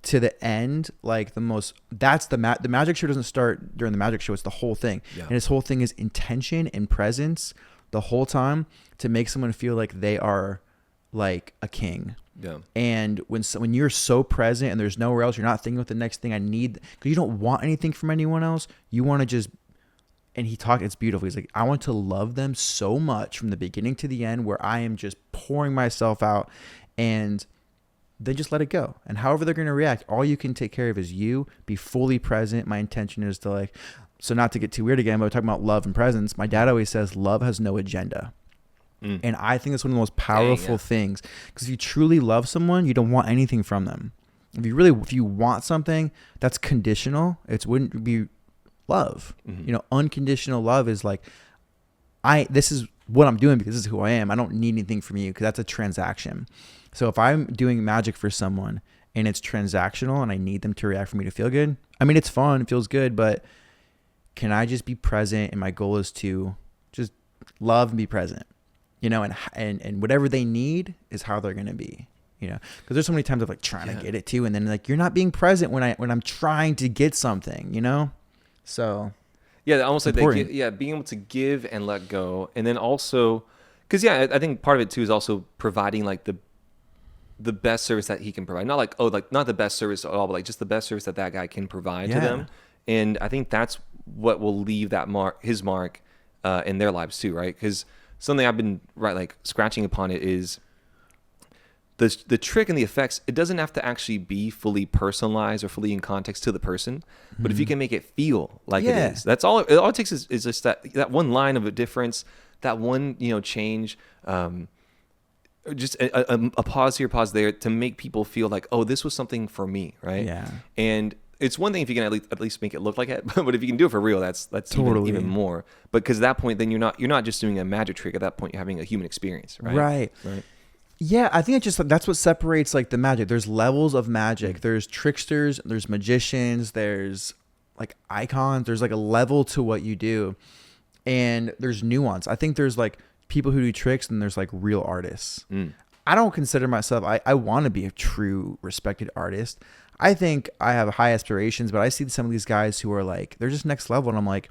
to the end, like the magic show doesn't start during the magic show. It's the whole thing. Yeah. And his whole thing is intention and presence the whole time to make someone feel like they are like a king. Yeah. And when you're so present and there's nowhere else, you're not thinking what the next thing I need, because you don't want anything from anyone else. You want to just, and it's beautiful. He's like, I want to love them so much from the beginning to the end where I am just pouring myself out, and then just let it go. And however they're going to react, all you can take care of is you. Be fully present. My intention is to like, so not to get too weird again, but we're talking about love and presence. My dad always says love has no agenda. And I think that's one of the most powerful things, because if you truly love someone, you don't want anything from them. If you want something that's conditional, it wouldn't be love. Mm-hmm. You know, unconditional love is like, this is what I'm doing because this is who I am. I don't need anything from you, because that's a transaction. So if I'm doing magic for someone and it's transactional and I need them to react for me to feel good, I mean, it's fun, it feels good, but can I just be present? And my goal is to just love and be present, you know, and whatever they need is how they're going to be, you know, because there's so many times of like trying to get it too. And then like, you're not being present when I'm trying to get something, you know? So yeah, almost like being able to give and let go. And then also, because I think part of it too is also providing like the best service that he can provide. Not like, not the best service at all, but like just the best service that guy can provide to them. And I think that's what will leave his mark in their lives too, right? Because something I've been scratching upon it is the trick and the effects. It doesn't have to actually be fully personalized or fully in context to the person, but if you can make it feel like it is, that's all. All it takes is just that one line of a difference, that one change. Just a pause here, pause there, to make people feel like, oh, this was something for me, right? Yeah. And it's one thing if you can at least make it look like it, but if you can do it for real, that's totally even more. But because at that point, then you're not just doing a magic trick. At that point, you're having a human experience, right? Right. Yeah, I think that's what separates like the magic. There's levels of magic. There's tricksters, there's magicians, there's like icons. There's like a level to what you do, and there's nuance. I think there's like people who do tricks, and there's like real artists. Mm. I don't consider myself, I want to be a true respected artist. I think I have high aspirations, but I see some of these guys who are like, they're just next level. And I'm like,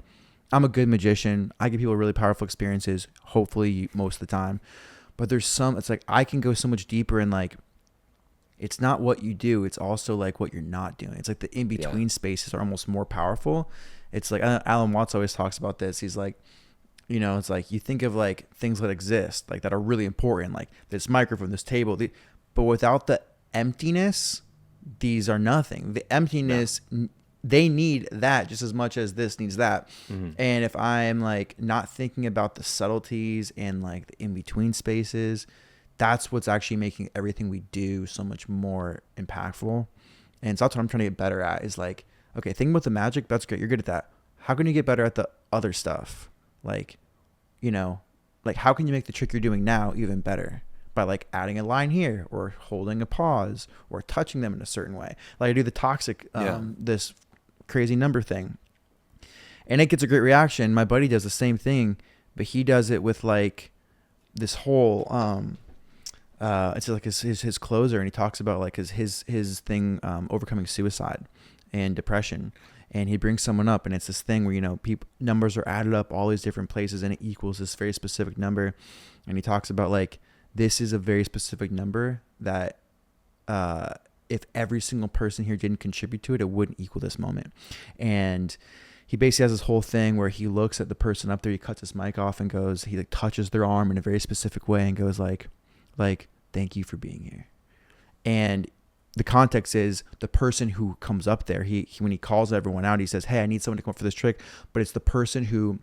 I'm a good magician. I give people really powerful experiences, hopefully most of the time. But there's some, it's like, I can go so much deeper and like, it's not what you do. It's also like what you're not doing. It's like the in-between spaces are almost more powerful. It's like, Alan Watts always talks about this. He's like, you know, it's like you think of like things that exist, like that are really important, like this microphone, this table, but without the emptiness, these are nothing. The emptiness, they need that just as much as this needs that. Mm-hmm. And if I'm like not thinking about the subtleties and like the in-between spaces, that's what's actually making everything we do so much more impactful. And so that's what I'm trying to get better at is like, okay, thinking about the magic, that's great. You're good at that. How can you get better at the other stuff? Like, you know, like how can you make the trick you're doing now even better? By like adding a line here or holding a pause or touching them in a certain way. Like I do the toxic, this crazy number thing. And it gets a great reaction. My buddy does the same thing, but he does it with like this whole, it's like his closer, and he talks about like his thing, overcoming suicide and depression. And he brings someone up, and it's this thing where, you know, numbers are added up all these different places, and it equals this very specific number. And he talks about like, this is a very specific number that if every single person here didn't contribute to it, it wouldn't equal this moment. And he basically has this whole thing where he looks at the person up there, he cuts his mic off and goes, he like touches their arm in a very specific way and goes like, thank you for being here. And the context is the person who comes up there, he when he calls everyone out, he says, hey, I need someone to come up for this trick. But it's the person who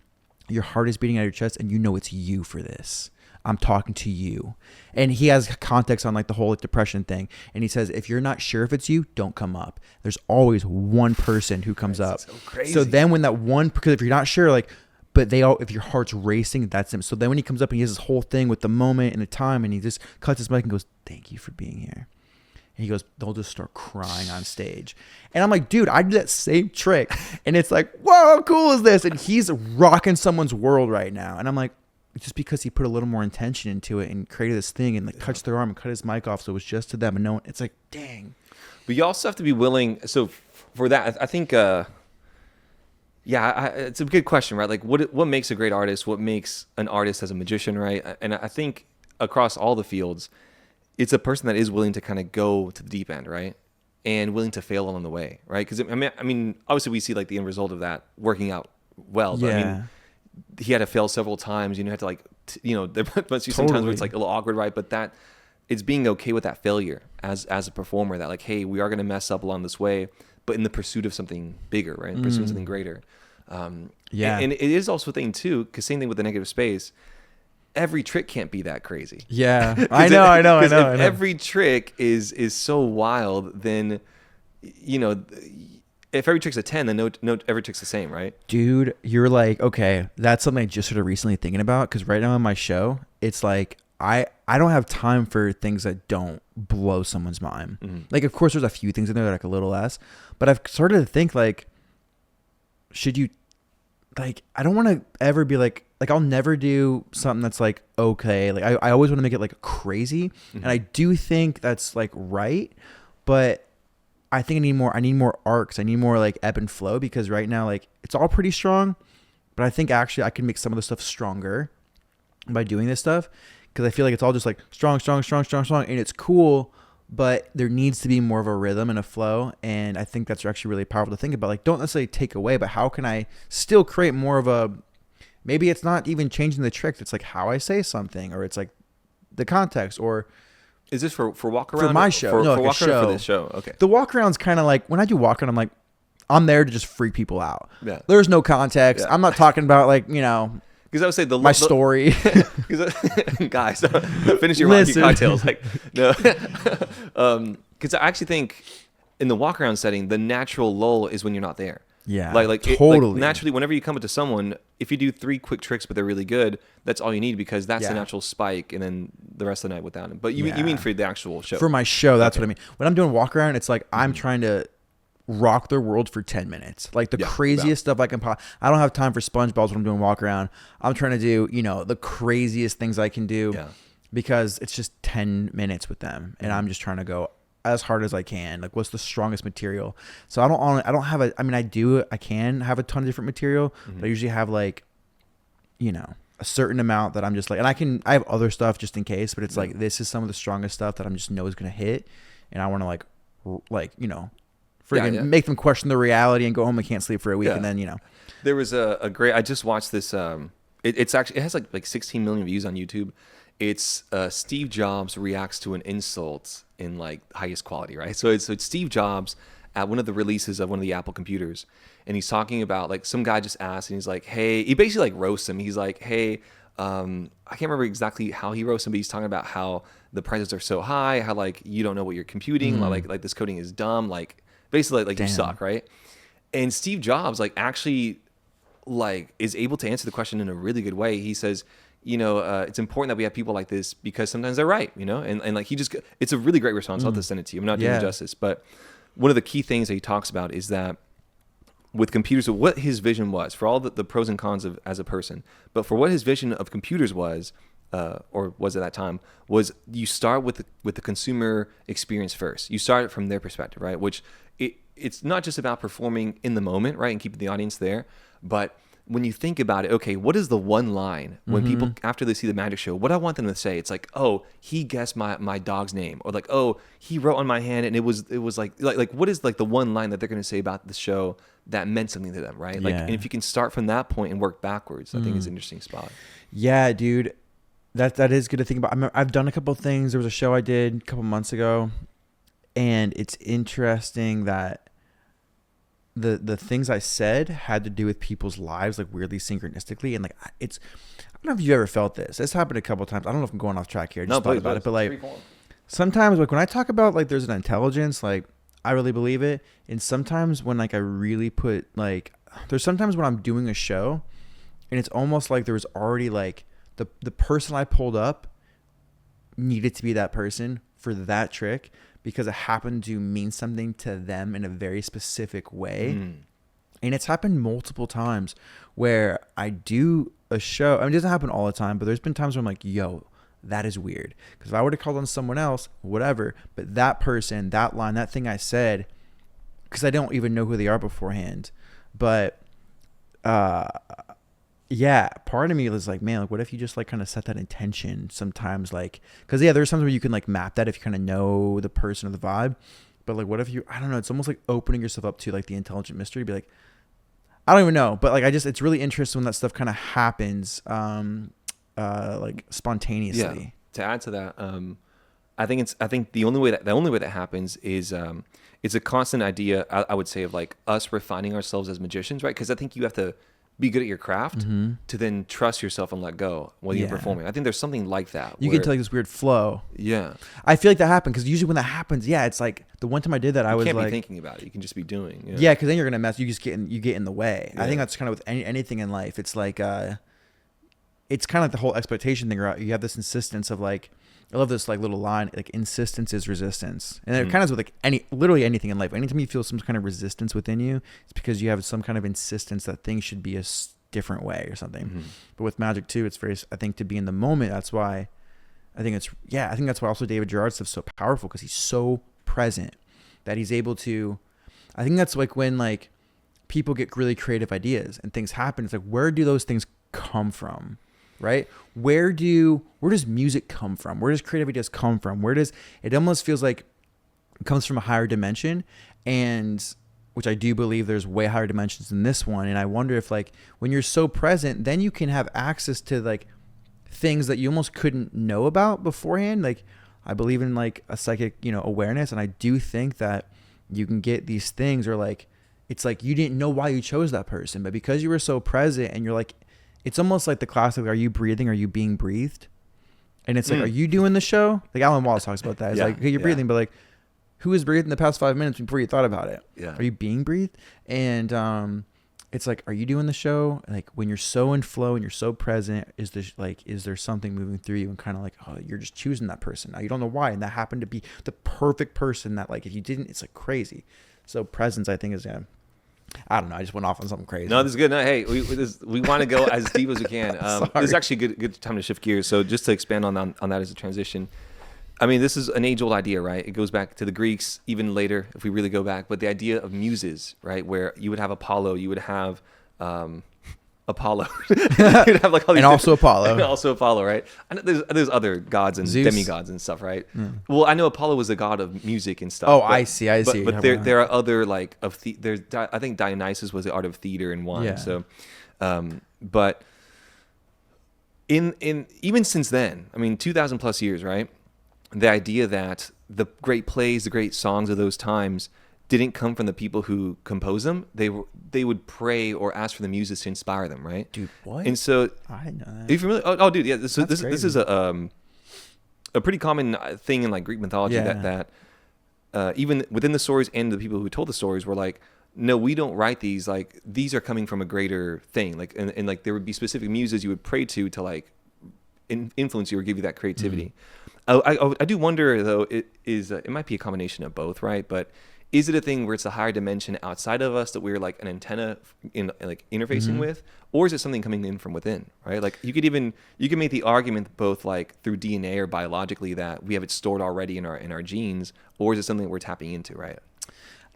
your heart is beating out of your chest and you know it's you for this. I'm talking to you. And he has context on like the whole like, depression thing. And he says, if you're not sure if it's you, don't come up. There's always one person who comes up. So crazy. So then when that one, because if you're not sure, like, but if your heart's racing, that's him. So then when he comes up and he has this whole thing with the moment and the time, and he just cuts his mic and goes, thank you for being here. And he goes, they'll just start crying on stage. And I'm like, dude, I do that same trick. And it's like, whoa, how cool is this? And he's rocking someone's world right now. And I'm like, just because he put a little more intention into it and created this thing and like touched their arm and cut his mic off so it was just to them and no one, it's like, dang. But you also have to be willing. So for that, I think, it's a good question, right? Like what makes a great artist? What makes an artist as a magician, right? And I think across all the fields, it's a person that is willing to kind of go to the deep end, right? And willing to fail along the way, right? Because I mean, obviously we see like the end result of that working out well. But I mean, he had to fail several times. You know, had to like, there must be some times where it's like a little awkward, right? But that it's being okay with that failure as a performer. That like, hey, we are going to mess up along this way, but in the pursuit of something bigger, right? Pursuing something greater. And it is also a thing too, because same thing with the negative space. Every trick can't be that crazy. Yeah, I know. If every trick is so wild, then, you know, if every trick's a 10, then no every trick's the same, right? Dude, you're like, okay, that's something I just started recently thinking about, because right now on my show, it's like I don't have time for things that don't blow someone's mind. Mm-hmm. Like, of course, there's a few things in there that are like a little less, but I've started to think like, should you, like, I don't want to ever be like I'll never do something that's like, okay, like I always want to make it like crazy. Mm-hmm. And I do think that's like right, but I think I need more arcs. I need more like ebb and flow, because right now, like, it's all pretty strong, but I think actually I can make some of the stuff stronger by doing this stuff, because I feel like it's all just like strong, and it's cool, but there needs to be more of a rhythm and a flow. And I think that's actually really powerful to think about. Like, don't necessarily take away, but how can I still create more of a, maybe it's not even changing the trick. It's like how I say something, or it's like the context, or is this for walk around? For my show. For like walk a show. For this show. Okay. The walk around's kind of like, when I do walk around, I'm like, I'm there to just freak people out. Yeah. There's no context. Yeah. I'm not talking about like, you know, because I would say my story. Guys, finish your rocky cocktails. Like, no. Because I actually think in the walk around setting, the natural lull is when you're not there. Yeah, like totally. Naturally, whenever you come up to someone, if you do 3 quick tricks but they're really good, that's all you need, because that's the natural spike, and then the rest of the night without him. But you mean for the actual show? For my show, that's what I mean. When I'm doing walk around, it's like I'm trying to rock their world for 10 minutes. Like the Yeah, craziest stuff I can I don't have time for SpongeBob when I'm doing walk around. I'm trying to do, the craziest things I can do because it's just 10 minutes with them. And I'm just trying to go as hard as I can. Like, what's the strongest material? So I don't have I can have a ton of different material, but I usually have like, a certain amount that I'm just like, and I have other stuff just in case, but it's like, this is some of the strongest stuff that I'm just know is going to hit. And I want to make them question the reality and go home and can't sleep for a week. And then, there was a great, I just watched this, it has like 16 million views on YouTube. It's Steve Jobs reacts to an insult in like highest quality, right? So it's Steve Jobs at one of the releases of one of the Apple computers, and he's talking about like some guy just asked, and he's like, "Hey," he basically like roasts him. He's like, "Hey, I can't remember exactly how he roasts him, but he's talking about how the prices are so high, how like you don't know what you're computing, like this coding is dumb, like basically like you suck, right?" And Steve Jobs like actually like is able to answer the question in a really good way. He says, it's important that we have people like this because sometimes they're right, and like it's a really great response. I'll just send it to you. I'm not doing justice, but one of the key things that he talks about is that with computers, what his vision was for all the pros and cons of as a person, but for what his vision of computers was, or was at that time, was you start with the consumer experience first. You start it from their perspective, right? Which it's not just about performing in the moment, right, and keeping the audience there, but when you think about it, okay, what is the one line when people, after they see the magic show, what I want them to say? It's like, oh, he guessed my dog's name, or like, oh, he wrote on my hand, and it was like what is like the one line that they're going to say about the show that meant something to them, right? Like, and if you can start from that point and work backwards, I think it's an interesting spot. Yeah, dude, that is good to think about. I've done a couple of things. There was a show I did a couple months ago, and it's interesting that the things I said had to do with people's lives, like weirdly synchronistically. And like, I don't know if you ever felt this. This happened a couple of times. I don't know if I'm going off track here. I just thought about it. But like sometimes like when I talk about like there's an intelligence, like I really believe it. And sometimes when like I really put like, there's sometimes when I'm doing a show and it's almost like there was already like the person I pulled up needed to be that person for that trick, because it happened to mean something to them in a very specific way. And it's happened multiple times where I do a show. I mean, it doesn't happen all the time, but there's been times where I'm like, yo, that is weird. Because if I were to call on someone else, whatever, but that person, that line, that thing I said, because I don't even know who they are beforehand. But yeah, part of me was like, man, like what if you just like kind of set that intention sometimes, like, because there's something where you can like map that if you kind of know the person or the vibe, but like what if I don't know, it's almost like opening yourself up to like the intelligent mystery to be like, I don't even know, but like it's really interesting when that stuff kind of happens like spontaneously. Yeah. To add to that, I think the only way that happens is it's a constant idea, I would say, of like us refining ourselves as magicians, right? Because I think you have to be good at your craft to then trust yourself and let go while you're performing. I think there's something like that. You get to like this weird flow. Yeah. I feel like that happened because usually when that happens, it's like the one time I did that, I was like, you can't be thinking about it. You can just be doing. Yeah, because then you're gonna mess. You just get in the way. Yeah. I think that's kind of with anything in life. It's like it's kind of like the whole expectation thing. You have this insistence of like, I love this like little line, like insistence is resistance. And it kind of is with like literally anything in life. Anytime you feel some kind of resistance within you, it's because you have some kind of insistence that things should be a different way or something. But with magic too, it's very, I think, to be in the moment. That's why I think that's why also David Gerard's stuff's so powerful, because he's so present that he's able to, I think that's like when like people get really creative ideas and things happen. It's like, where do those things come from? Right? Where does music come from? Where does creative ideas come from? It almost feels like it comes from a higher dimension, and which I do believe there's way higher dimensions than this one. And I wonder if like when you're so present, then you can have access to like things that you almost couldn't know about beforehand. Like I believe in like a psychic, awareness. And I do think that you can get these things, or like, it's like you didn't know why you chose that person, but because you were so present and you're like, it's almost like the classic, are you breathing? Are you being breathed? And it's like, are you doing the show? Like Alan Wallace talks about that. It's like, okay, you're breathing, but like, who was breathing the past 5 minutes before you thought about it? Yeah. Are you being breathed? And it's like, are you doing the show? Like when you're so in flow and you're so present, is there something moving through you, and kind of like, oh, you're just choosing that person. Now you don't know why. And that happened to be the perfect person that like, if you didn't, it's like crazy. So presence, I think, is I don't know. I just went off on something crazy. No, this is good. No, hey, we want to go as deep as we can. This is actually a good time to shift gears. So just to expand on that as a transition. I mean, this is an age-old idea, right? It goes back to the Greeks, even later, if we really go back. But the idea of muses, right, where you would have Apollo, you would have Apollo, you'd have like all these and also Apollo, and also Apollo, right? I know there's other gods and Zeus. demigods and stuff, right? Well, I know Apollo was the god of music and stuff. Oh, but, I see. But there are other like there's I think Dionysus was the art of theater and wine. Yeah. So, but in even since then, I mean, 2,000 plus years, right? The idea that the great plays, the great songs of those times didn't come from the people who composed them. They would pray or ask for the muses to inspire them, right? Dude, what? And so I didn't know that. are you familiar? Oh, dude, yeah. This is a pretty common thing in like Greek mythology that even within the stories and the people who told the stories were like, no, we don't write these. Like these are coming from a greater thing. Like and like there would be specific muses you would pray to like influence you or give you that creativity. I do wonder though. It might be a combination of both, right? But is it a thing where it's a higher dimension outside of us that we're like an antenna in like interfacing with, or is it something coming in from within, right? Like you can make the argument both like through DNA or biologically that we have it stored already in our genes, or is it something that we're tapping into, right?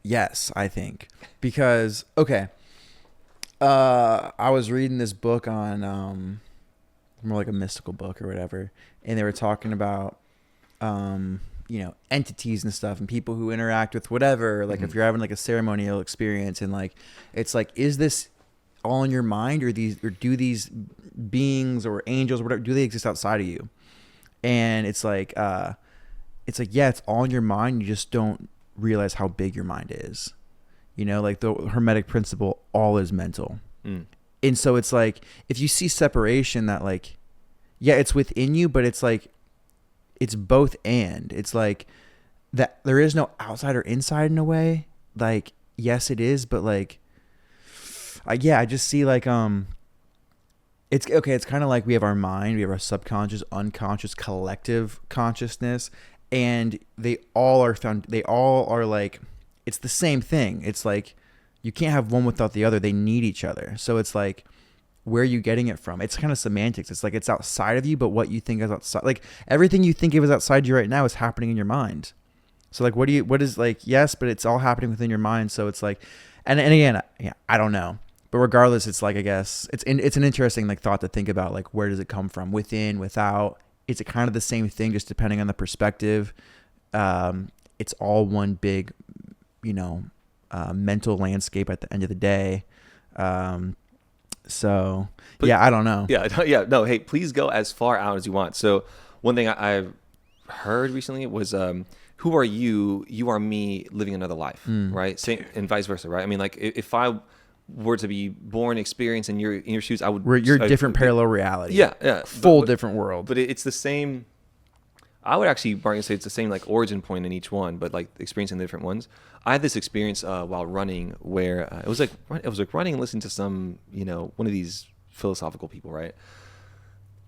Yes, I think because I was reading this book on more like a mystical book or whatever, and they were talking about entities and stuff and people who interact with whatever, like if you're having like a ceremonial experience and like it's like, is this all in your mind or do these beings or angels or whatever, do they exist outside of you? And it's like yeah, it's all in your mind, you just don't realize how big your mind is, like the Hermetic principle, all is mental. And so it's like if you see separation, that like, yeah, it's within you, but it's like it's both and it's like that there is no outside or inside in a way. Like, yes, it is, but like, I just see like, it's okay. It's kind of like we have our mind, we have our subconscious, unconscious, collective consciousness, and they all are like, it's the same thing. It's like, you can't have one without the other. They need each other. So it's like, where are you getting it from? It's kind of semantics. It's like it's outside of you, but what you think is outside, like everything you think of is outside you right now is happening in your mind. So like, what is like, yes, but it's all happening within your mind. So it's like, and again, yeah, I don't know, but regardless, it's like, I guess it's an interesting like thought to think about, like, where does it come from? Within, without? Is it kind of the same thing, just depending on the perspective? It's all one big, mental landscape at the end of the day. So, but, yeah, I don't know. Yeah. No, hey, please go as far out as you want. So one thing I've heard recently was, who are you? You are me living another life, right? Same, and vice versa, right? I mean, like if I were to be born, experience in your shoes, I would. You're different parallel reality. Yeah. Full different world. But it's the same. I would actually say it's the same like origin point in each one, but like experiencing the different ones. I had this experience while running where it was like running and listening to some, one of these philosophical people, right?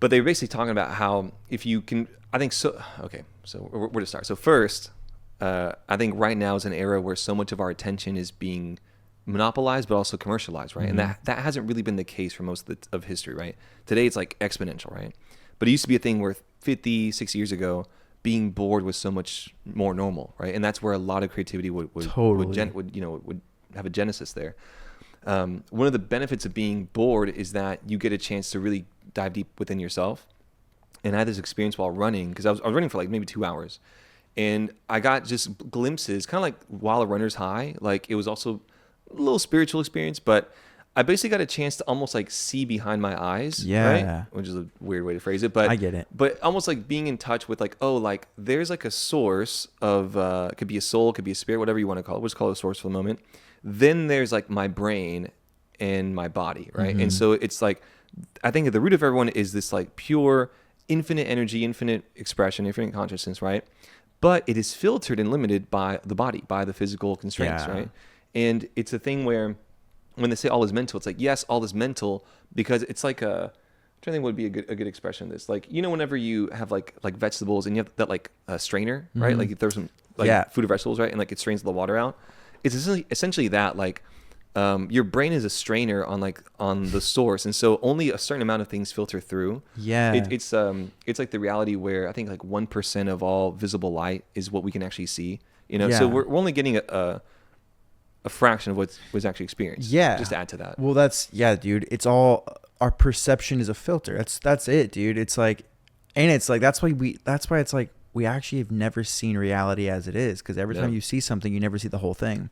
But they were basically talking about how if you can, I think so. Okay, so where to start? So first, I think right now is an era where so much of our attention is being monopolized, but also commercialized, right? And that hasn't really been the case for most of history, right? Today it's like exponential, right? But it used to be a thing where 50, 60 years ago, being bored was so much more normal, right? And that's where a lot of creativity would have a genesis there. One of the benefits of being bored is that you get a chance to really dive deep within yourself. And I had this experience while running, because I was running for like maybe 2 hours, and I got just glimpses, kind of like while a runner's high. Like it was also a little spiritual experience, but I basically got a chance to almost like see behind my eyes, right? Which is a weird way to phrase it, but I get it. But almost like being in touch with like, oh, like there's like a source of, it could be a soul, it could be a spirit, whatever you want to call it. We'll just call it a source for the moment. Then there's like my brain and my body, right? And so it's like, I think at the root of everyone is this like pure, infinite energy, infinite expression, infinite consciousness, right? But it is filtered and limited by the body, by the physical constraints, right? And it's a thing where, when they say all is mental, it's like, yes, all is mental, because it's like I'm trying to think what would be a good expression of this. Like, whenever you have like vegetables and you have that like strainer, right? Like you throw some food or vegetables, right? And like it strains the water out. it's essentially that, like, your brain is a strainer on the source, and so only a certain amount of things filter through. Yeah. It's like the reality where I think like 1% of all visible light is what we can actually see. Yeah. So we're only getting a fraction of what was actually experienced. Yeah. Just to add to that. Well, dude. It's all, our perception is a filter. That's it, dude. It's like, and it's like, that's why it's like, we actually have never seen reality as it is, because every time you see something, you never see the whole thing.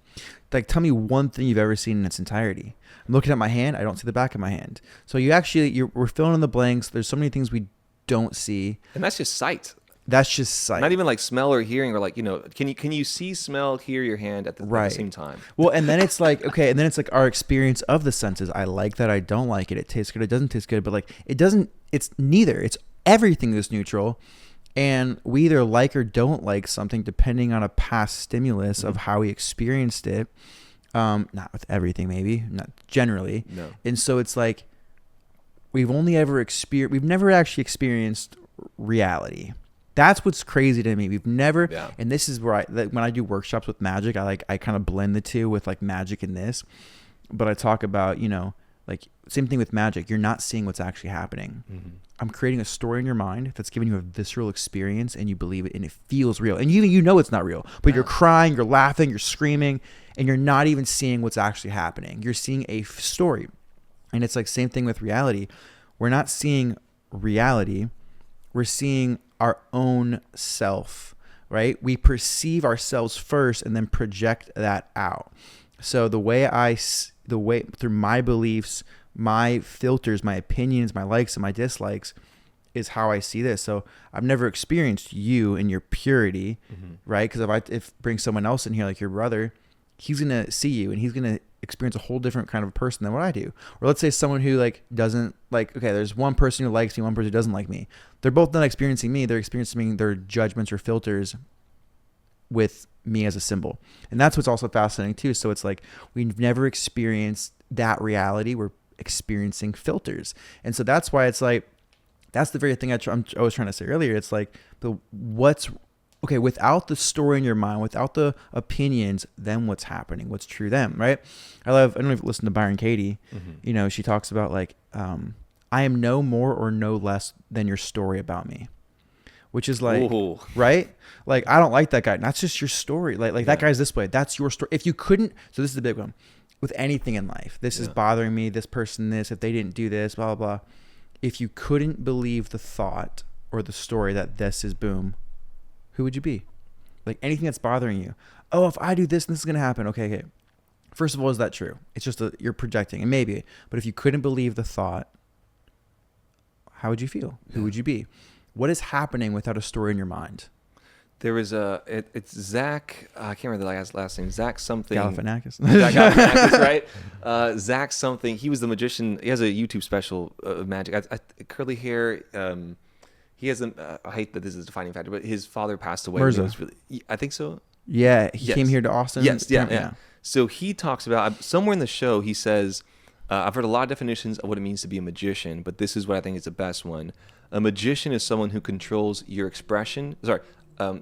Like, tell me one thing you've ever seen in its entirety. I'm looking at my hand. I don't see the back of my hand. So we're filling in the blanks. There's so many things we don't see. And that's just sight. That's just sight. Not even like smell or hearing, or like, can you see, smell, hear your hand at the same time? Well, and then it's like, okay, and then it's like our experience of the senses. I like that. I don't like it. It tastes good. It doesn't taste good. But like, it's neither. It's everything is neutral. And we either like or don't like something depending on a past stimulus of how we experienced it. Not with everything, maybe, not generally. No. And so it's like, we've never actually experienced reality. That's what's crazy to me. We've never, and this is where when I do workshops with magic, I kind of blend the two with like magic and this, but I talk about, like, same thing with magic. You're not seeing what's actually happening. Mm-hmm. I'm creating a story in your mind that's giving you a visceral experience, and you believe it, and it feels real. And you know it's not real, but you're crying, you're laughing, you're screaming, and you're not even seeing what's actually happening. You're seeing a story. And it's like, same thing with reality. We're not seeing reality. We're seeing our own self, right? We perceive ourselves first and then project that out. So the way through my beliefs, my filters, my opinions, my likes and my dislikes is how I see this. So I've never experienced you in your purity, right? Because if bring someone else in here, like your brother, he's going to see you and he's going to experience a whole different kind of person than what I do. Or let's say someone who like doesn't like, okay, there's one person who likes me, one person who doesn't like me. They're both not experiencing me. They're experiencing their judgments or filters with me as a symbol. And that's what's also fascinating too. So it's like, we've never experienced that reality. We're experiencing filters. And so that's why it's like, that's the very thing I was trying to say earlier. It's like, without the story in your mind, without the opinions, then what's happening? What's true then, right? I don't know if you listen to Byron Katie. She talks about like, I am no more or no less than your story about me, which is like, ooh, right? Like, I don't like that guy. That's just your story. Like that guy's this way. That's your story. If you couldn't, so this is the big one with anything in life. This is bothering me. This person, this, if they didn't do this, blah, blah, blah. If you couldn't believe the thought or the story that this is boom, who would you be? Like, anything that's bothering you. Oh, if I do this, this is going to happen. Okay. First of all, is that true? It's just you're projecting, and maybe. But if you couldn't believe the thought, how would you feel? Who would you be? What is happening without a story in your mind? There was it's Zach, I can't remember the last name, Zach something. Galifianakis. Zach Galifianakis, right? Zach something. He was the magician. He has a YouTube special of magic. Curly hair. He has I hate that this is a defining factor, but his father passed away. Mirza. I think so. Yeah, he came here to Austin. Yes, yeah. So he talks about, somewhere in the show, he says, I've heard a lot of definitions of what it means to be a magician, but this is what I think is the best one. A magician is someone who controls your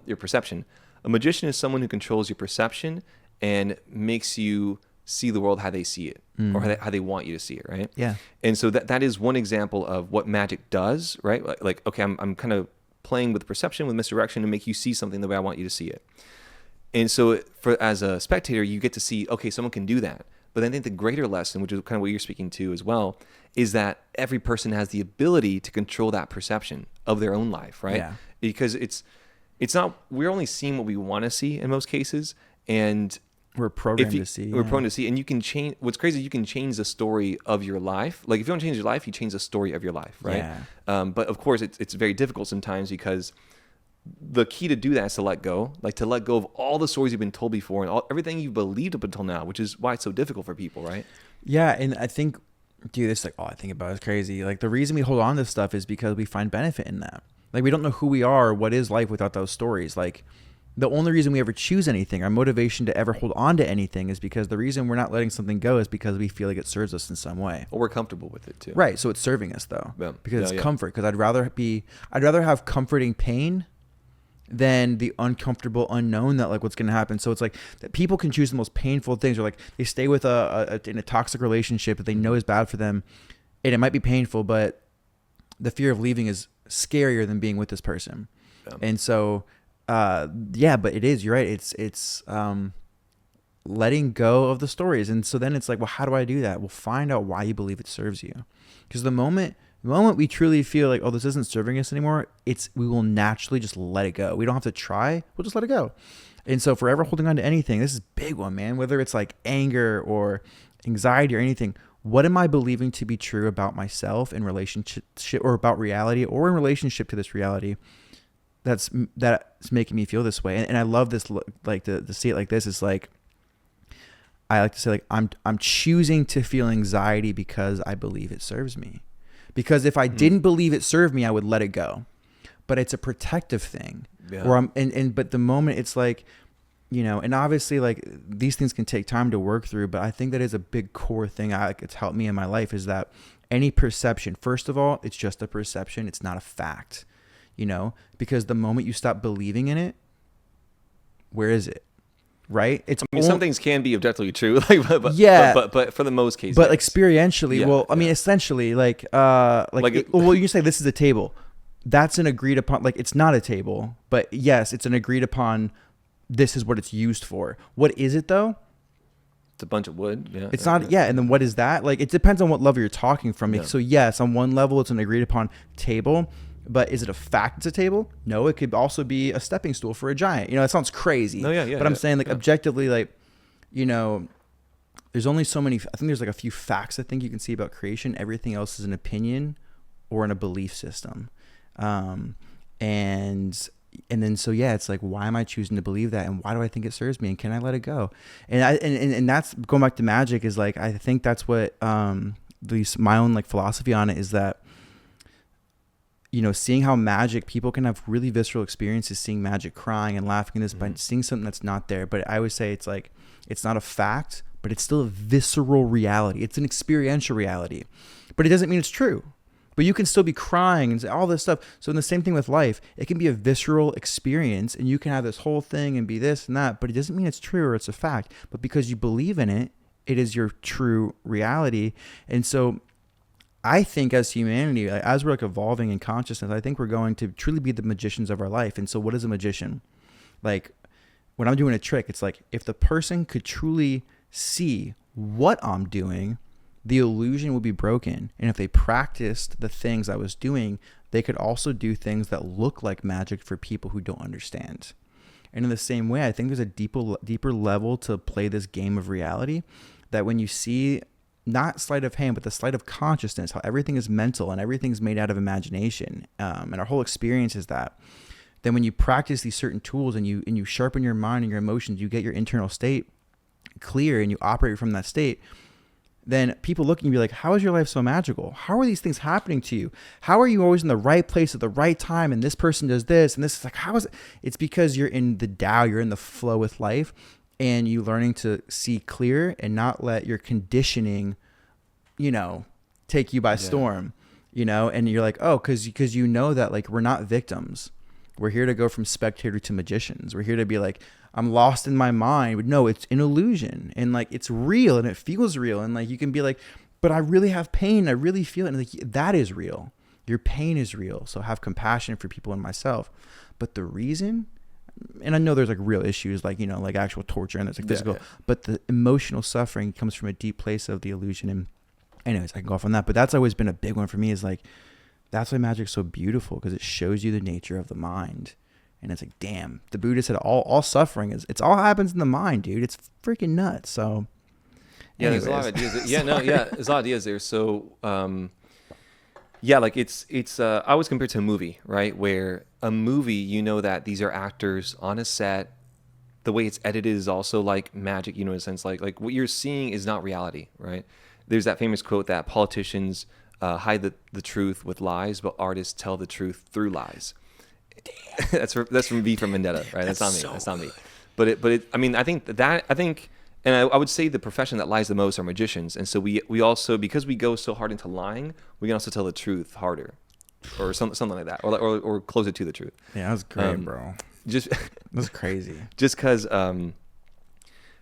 your perception. A magician is someone who controls your perception and makes you see the world how they see it, or how they want you to see it, right? Yeah. And so that is one example of what magic does, right? Like okay, I'm kind of playing with perception, with misdirection, to make you see something the way I want you to see it. And so as a spectator, you get to see, okay, someone can do that. But I think the greater lesson, which is kind of what you're speaking to as well, is that every person has the ability to control that perception of their own life, right? Yeah. Because it's not, we're only seeing what we want to see in most cases, and we're programmed to see. We're prone to see, and you can change. What's crazy, you can change the story of your life. Like, if you don't change your life, you change the story of your life, right? Yeah. But of course, it's very difficult sometimes, because the key to do that is to let go, of all the stories you've been told before and everything you've believed up until now, which is why it's so difficult for people, right? Yeah, and I think, dude, this is like all I think about is crazy. Like, the reason we hold on to stuff is because we find benefit in that. Like, we don't know who we are, what is life without those stories. Like, the only reason we ever choose anything, our motivation to ever hold on to anything, is because the reason we're not letting something go is because we feel like it serves us in some way. Or we're comfortable with it too. Right. So it's serving us though, Yeah. because it's comfort. Because I'd rather have comforting pain than the uncomfortable unknown that like what's going to happen. So it's like that people can choose the most painful things, or like they stay with in a toxic relationship that they know is bad for them, and it might be painful, but the fear of leaving is scarier than being with this person. Yeah. And so but it is, you're right, it's letting go of the stories. And so then it's like, well, how do I do that? Well, find out why you believe it serves you, because the moment we truly feel like, oh, this isn't serving us anymore, we will naturally just let it go. We don't have to try. We'll just let it go. And so forever holding on to anything, this is a big one, man, whether it's like anger or anxiety or anything. What am I believing to be true about myself in relationship, or about reality, or in relationship to this reality that's making me feel this way? And I love this, like to see it like this is like, I like to say, like, I'm choosing to feel anxiety because I believe it serves me. Because if I didn't believe it served me, I would let it go. But it's a protective thing. Yeah. Where but the moment it's like, and obviously like these things can take time to work through, but I think that is a big core thing it's helped me in my life, is that any perception, first of all, it's just a perception. It's not a fact, because the moment you stop believing in it, where is it? Right? Some things can be objectively true, but for the most cases. But experientially, essentially, you say this is a table. That's an agreed upon. Like, it's not a table, but yes, it's an agreed upon. This is what it's used for. What is it though? It's a bunch of wood. Yeah. It's not. Yeah, and then what is that? Like, it depends on what level you're talking from. Yeah. So yes, on one level, it's an agreed upon table. But is it a fact it's a table? No, it could also be a stepping stool for a giant. It sounds crazy. No, yeah. But I'm saying, like, objectively, like, there's only so many. I think there's like a few facts I think you can see about creation. Everything else is an opinion or in a belief system. And then so it's like, why am I choosing to believe that, and why do I think it serves me, and can I let it go? And that's going back to magic, is like, I think that's what at least my own like philosophy on it is that, seeing how magic, people can have really visceral experiences, seeing magic, crying and laughing, and by seeing something that's not there. But I always say it's like, it's not a fact, but it's still a visceral reality. It's an experiential reality, but it doesn't mean it's true. But you can still be crying and all this stuff. So in the same thing with life, it can be a visceral experience, and you can have this whole thing and be this and that, but it doesn't mean it's true or it's a fact. But because you believe in it, it is your true reality. And so I think as humanity, as we're like evolving in consciousness, I think we're going to truly be the magicians of our life. And so what is a magician? Like, when I'm doing a trick, it's like, if the person could truly see what I'm doing, the illusion would be broken. And if they practiced the things I was doing, they could also do things that look like magic for people who don't understand. And in the same way, I think there's a deeper level to play this game of reality, that when you see not sleight of hand, but the sleight of consciousness, how everything is mental and everything's made out of imagination. And our whole experience is that. Then when you practice these certain tools and you sharpen your mind and your emotions, you get your internal state clear and you operate from that state, then people look and be like, how is your life so magical? How are these things happening to you? How are you always in the right place at the right time? And this person does this and this is like, how is it? It's because you're in the Tao, you're in the flow with life. And you learning to see clear and not let your conditioning, take you by storm, and you're like, oh, because that, like, we're not victims. We're here to go from spectator to magicians. We're here to be like, I'm lost in my mind. But no, it's an illusion, and like, it's real and it feels real. And like, you can be like, but I really have pain. I really feel it. And like, that is real. Your pain is real. So have compassion for people and myself. But the reason, and I know there's like real issues, like, like actual torture and there's like physical, but the emotional suffering comes from a deep place of the illusion. And anyways, I can go off on that, but that's always been a big one for me, is like, that's why magic's so beautiful, because it shows you the nature of the mind. And it's like, damn, the Buddha said all suffering it's all happens in the mind, dude. It's freaking nuts. So anyways. There's a lot of ideas. There's a lot of ideas there. So, like it's I always compare it to a movie, right? Where a movie, that these are actors on a set. The way it's edited is also like magic, in a sense, like what you're seeing is not reality, right? There's that famous quote that politicians hide the truth with lies, but artists tell the truth through lies. That's from V for Vendetta, right? That's not me. So that's not me. But I think, and I would say the profession that lies the most are magicians. And so we also, because we go so hard into lying, we can also tell the truth harder, or something like that, or closer to the truth. Yeah, that's great, bro. just That's crazy. just because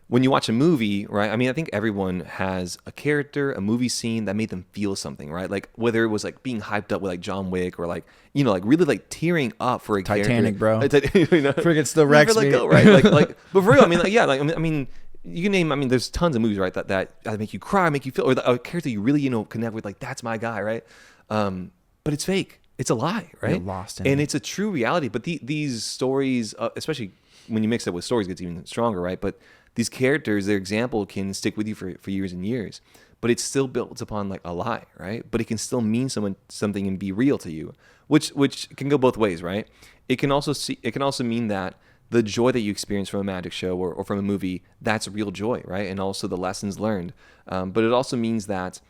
when you watch a movie, right? I mean, I think everyone has a character, a movie scene that made them feel something, right? Like whether it was like being hyped up with like John Wick or like, you know, like really like tearing up for a Titanic, character. bro. You know? Friggin' still wrecks me. Go, right? Like, but for real, I mean, like, yeah, like, I mean, you can name, I mean, there's tons of movies, right? That make you cry, make you feel, or a character you really, you know, connect with, like, that's my guy, right? But it's fake. It's a lie, right? You're lost in and it. it's a true reality. But these stories, especially when you mix it with stories, it gets even stronger, right? But these characters, their example can stick with you for years and years. But it's still built upon like a lie, right? But it can still mean something and be real to you, which can go both ways, right? It can also mean that the joy that you experience from a magic show or from a movie, that's real joy, right? And also the lessons learned. But it also means that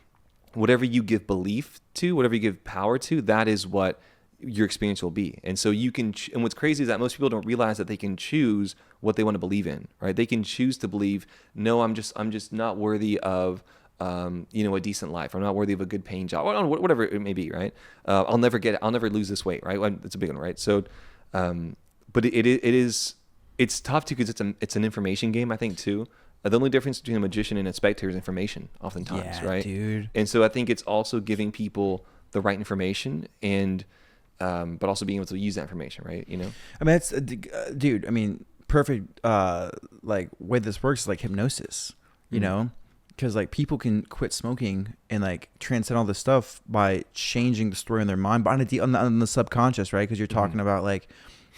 whatever you give belief to, whatever you give power to, that is what your experience will be. And so you can, and what's crazy is that most people don't realize that they can choose what they want to believe in, right? They can choose to believe, no, I'm just not worthy of, a decent life. I'm not worthy of a good paying job, whatever it may be, right? I'll never lose this weight, right? It's a big one, right? So, but it's tough too, because it's an information game, I think, too. The only difference between a magician and a spectator is information, oftentimes, Yeah, right? dude. And so I think it's also giving people the right information and, but also being able to use that information, right? You know? I mean, that's, dude, I mean, perfect, like, way this works is like hypnosis, you know? Because, like, people can quit smoking and, like, transcend all this stuff by changing the story in their mind, but on the subconscious, right? Because you're talking about, like,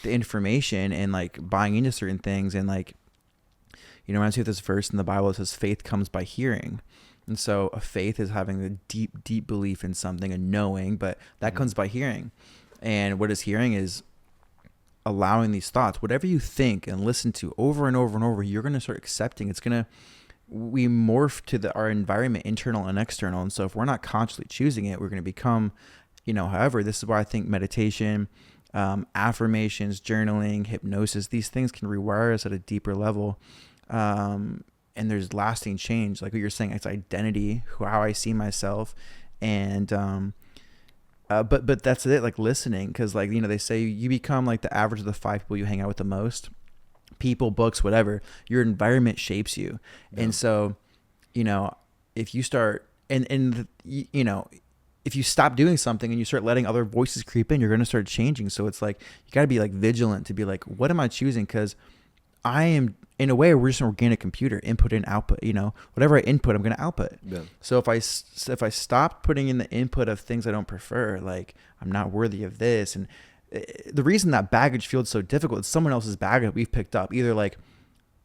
the information and, like, buying into certain things and, like, you know, reminds me of this verse in the Bible that says faith comes by hearing. And so a faith is having a deep, deep belief in something and knowing, but that comes by hearing. And what is hearing is allowing these thoughts, whatever you think and listen to over and over and over, you're going to start accepting. We morph to our environment, internal and external. And so if we're not consciously choosing it, we're going to become, you know, however, this is why I think meditation, affirmations, journaling, hypnosis, these things can rewire us at a deeper level. And there's lasting change, like what you're saying, it's identity, how I see myself. And, but that's it, like listening. Cause like, you know, they say you become like the average of the 5 people you hang out with the most, people, books, whatever. Your environment shapes you. Yeah. And so, you know, if you start you know, if you stop doing something and you start letting other voices creep in, you're going to start changing. So it's like, you got to be like vigilant to be like, what am I choosing? Cause I am, in a way, we're just an organic computer, input and output, you know, whatever I input, I'm going to output. Yeah. So if I stop putting in the input of things I don't prefer, like I'm not worthy of this. And the reason that baggage feels so difficult, it's someone else's baggage that we've picked up, either like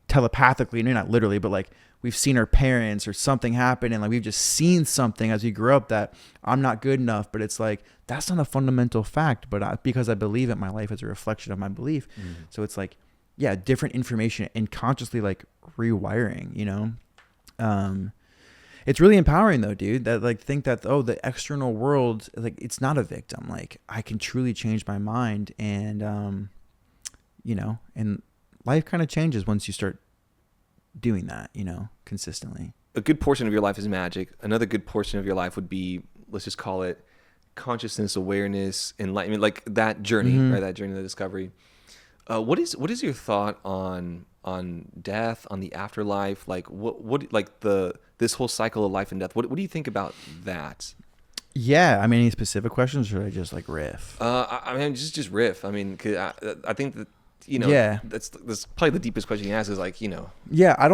telepathically, not literally, but like we've seen our parents or something happen. And like, we've just seen something as we grew up that I'm not good enough, but it's like, that's not a fundamental fact, but because I believe it, my life is a reflection of my belief. So it's like, yeah, different information and consciously like rewiring, you know? It's really empowering though, dude, that like think that, oh, the external world, like it's not a victim. Like I can truly change my mind and, you know, and life kind of changes once you start doing that, you know, consistently. A good portion of your life is magic. Another good portion of your life would be, let's just call it consciousness, awareness, enlightenment, like that journey, right? That journey of discovery. What is your thought on death, on the afterlife? Like what like this whole cycle of life and death? What do you think about that? Yeah, I mean, any specific questions, or should I just like riff? I mean, just riff. I mean, 'cause I think that, you know, that's probably the deepest question you ask is like, you know. Yeah, I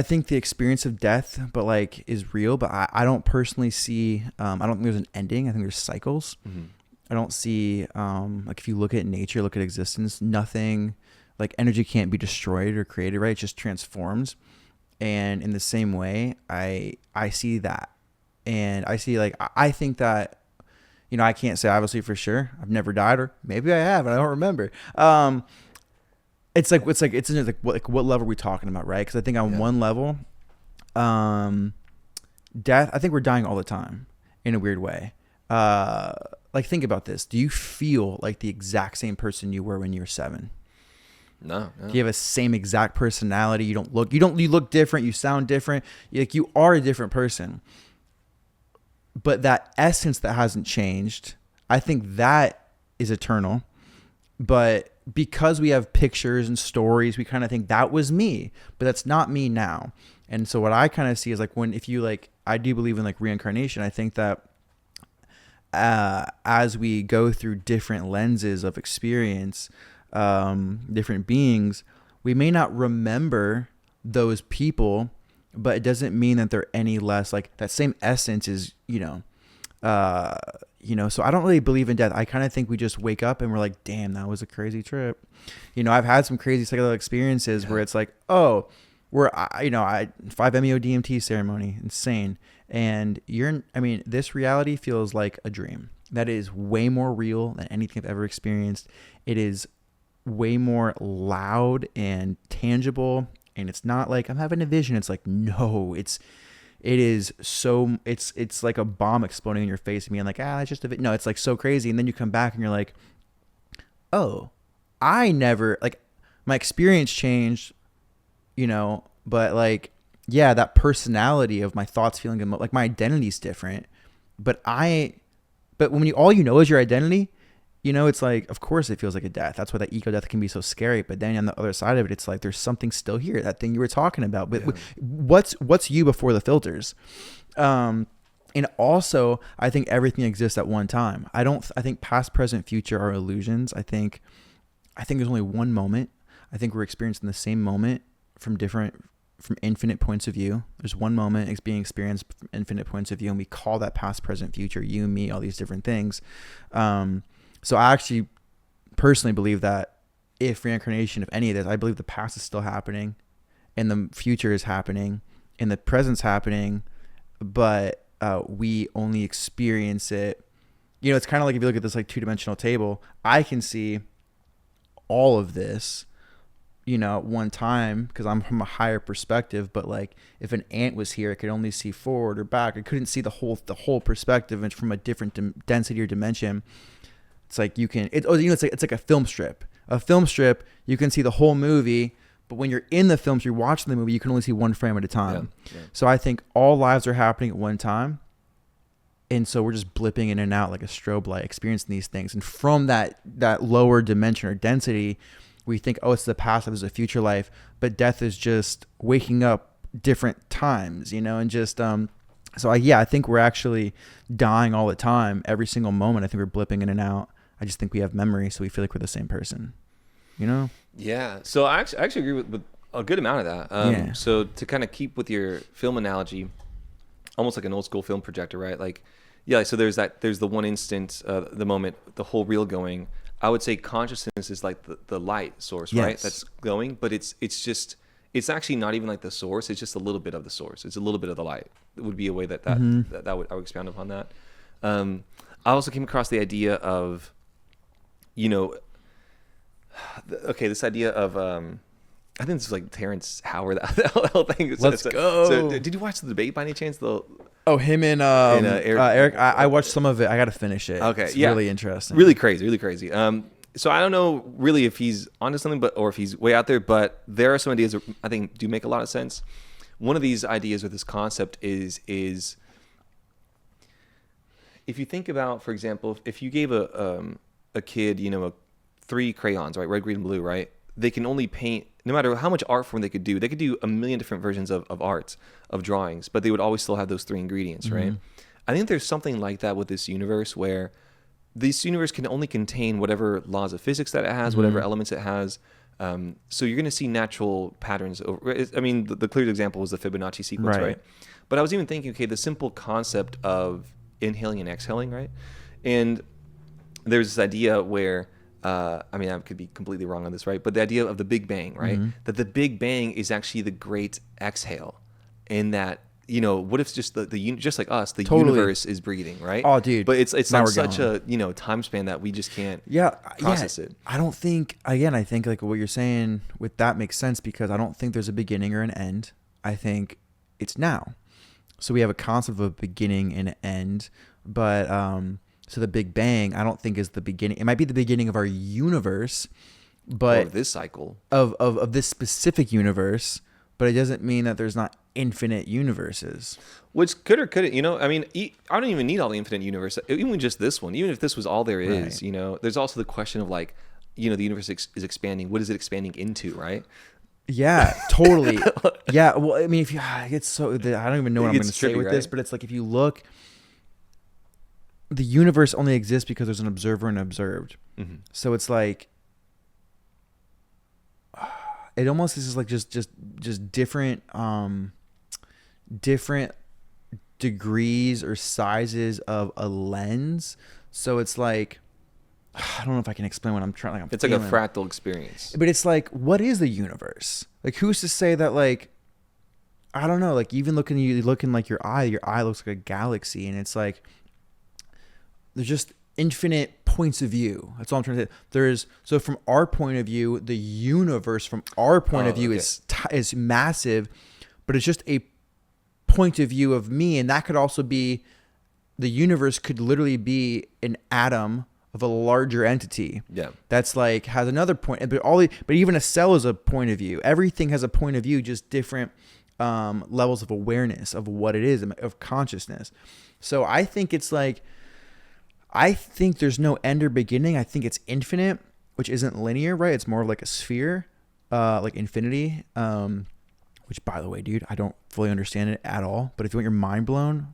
think the experience of death, but like is real, but I don't personally see, I don't think there's an ending. I think there's cycles. I don't see, like if you look at nature, look at existence, nothing, like energy can't be destroyed or created, right? It just transforms. And in the same way, I see that. And I see like, I think that, you know, I can't say obviously for sure. I've never died, or maybe I have and I don't remember. It's like what level are we talking about, right? Because I think on one level, death, I think we're dying all the time in a weird way. Like, think about this. Do you feel like the exact same person you were when you were 7? No. Do you have a same exact personality? You look different. You sound different. Like, you are a different person. But that essence that hasn't changed, I think that is eternal. But because we have pictures and stories, we kind of think that was me, but that's not me now. And so what I kind of see is like if you like, I do believe in like reincarnation. I think that as we go through different lenses of experience, different beings, we may not remember those people, but it doesn't mean that they're any less like that same essence is, so I don't really believe in death. I kind of think we just wake up and we're like, damn, that was a crazy trip. I've had some crazy psychedelic experiences where it's like, oh, I 5-MeO DMT ceremony, insane. And this reality feels like a dream. That is way more real than anything I've ever experienced. It is way more loud and tangible. And it's not like I'm having a vision. It's like, no, it's like a bomb exploding in your face and being like, it's just no, it's like so crazy. And then you come back and you're like, oh, I never, like, my experience changed, but like, yeah, that personality of my thoughts, feeling, like my identity's different, but when all you know is your identity, it's like, of course it feels like a death. That's why that ego death can be so scary. But then on the other side of it, it's like, there's something still here, that thing you were talking about. But what's you before the filters? And also, I think everything exists at one time. I think past, present, future are illusions. I think there's only one moment. I think we're experiencing the same moment from infinite points of view. There's one moment it's being experienced from infinite points of view, and we call that past, present, future, you, me, all these different things. So I actually personally believe that if reincarnation, if any of this, I believe the past is still happening and the future is happening and the present's happening, but we only experience it. It's kind of like if you look at this like two-dimensional table, I can see all of this, at one time because I'm from a higher perspective, but like if an ant was here, it could only see forward or back. It couldn't see the whole perspective and from a different density or dimension. It's like it's like a film strip. A film strip, you can see the whole movie, but when you're in the film, so you're watching the movie, you can only see one frame at a time. Yeah. So I think all lives are happening at one time. And so we're just blipping in and out like a strobe light, experiencing these things. And from that lower dimension or density, we think, oh, it's the past life, it's a future life. But death is just waking up different times, and just I think we're actually dying all the time, every single moment. I think we're blipping in and out. I just think we have memory, so we feel like we're the same person, Yeah. So I actually agree with a good amount of that. So to kind of keep with your film analogy, almost like an old school film projector, right? Like, yeah. So there's the one instant, the moment, the whole reel going. I would say consciousness is like the light source, right? That's going, but it's actually not even like the source. It's just a little bit of the source. It's a little bit of the light. It would be a way that I would expound upon that. I also came across the idea of, this idea of, I think this is like Terrence Howard, that whole thing. Let's go. So did you him debate by any chance? Him and Eric. I watched some of it. I got to finish it. Okay. It's really interesting. Really crazy. So I don't know really if he's onto something, or if he's way out there, but there are some ideas that I think do make a lot of sense. One of these ideas or this concept is if you think about, for example, if you gave a kid, 3 crayons, right? Red, green, and blue, right? They can only paint, no matter how much art form they could do a million different versions of art, of drawings, but they would always still have those 3 ingredients, right? I think there's something like that with this universe, where this universe can only contain whatever laws of physics that it has, whatever elements it has. So you're going to see natural patterns. The clear example was the Fibonacci sequence, right? But I was even thinking, okay, the simple concept of inhaling and exhaling, right? And there's this idea where, I could be completely wrong on this, right? But the idea of the Big Bang, right? That the Big Bang is actually the great exhale, and that, what if just just like us, the universe is breathing, right? Oh, dude. But it's on such a, time span that we just can't process it. I don't think, again, I think like what you're saying with that makes sense, because I don't think there's a beginning or an end. I think it's now. So we have a concept of a beginning and an end, but, so the Big Bang, I don't think is the beginning. It might be the beginning of our universe, but or of this cycle of this specific universe, but it doesn't mean that there's not infinite universes. Which could or couldn't, I don't even need all the infinite universe, even just this one. Even if this was all there is, there's also the question of like, the universe is expanding, what is it expanding into, right? Yeah, totally. Yeah. Well, I mean, if you, it's so, I don't even know what I'm going to say with this, right? but it's like, if you look, the universe only exists because there's an observer and observed. Mm-hmm. So it's like, it almost is like just different, different degrees or sizes of a lens. So it's like, I don't know if I can explain what I'm trying. Like, it's feeling. Like a fractal experience. But it's like, what is the universe? Like, who's to say that? Like, I don't know. Like, even looking like your eye looks like a galaxy, and it's like there's just infinite points of view. That's all I'm trying to say. So from our point of view, the universe from our point of view is massive, but it's just a point of view of me, and that could also be, the universe could literally be an atom of a larger entity. Yeah. That's like has another point, but even a cell is a point of view. Everything has a point of view, just different levels of awareness of what it is, of consciousness. So I think it's like, I think there's no end or beginning. I think it's infinite, which isn't linear, right? It's more of like a sphere, like infinity, which, by the way, dude, I don't fully understand it at all. But if you want your mind blown,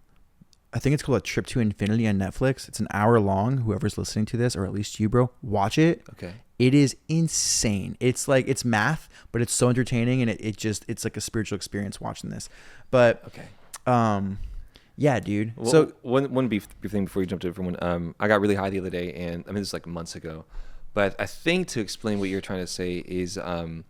I think it's called A Trip to Infinity on Netflix. It's an hour long. Whoever's listening to this, or at least you, bro, watch it. Okay. It is insane. It's like, it's math, but it's so entertaining, and it's like a spiritual experience watching this. But okay. Yeah, dude. Well, so one brief thing before you jump to a different one. I got really high the other day, and I mean, this is like months ago, but I think to explain what you're trying to say is the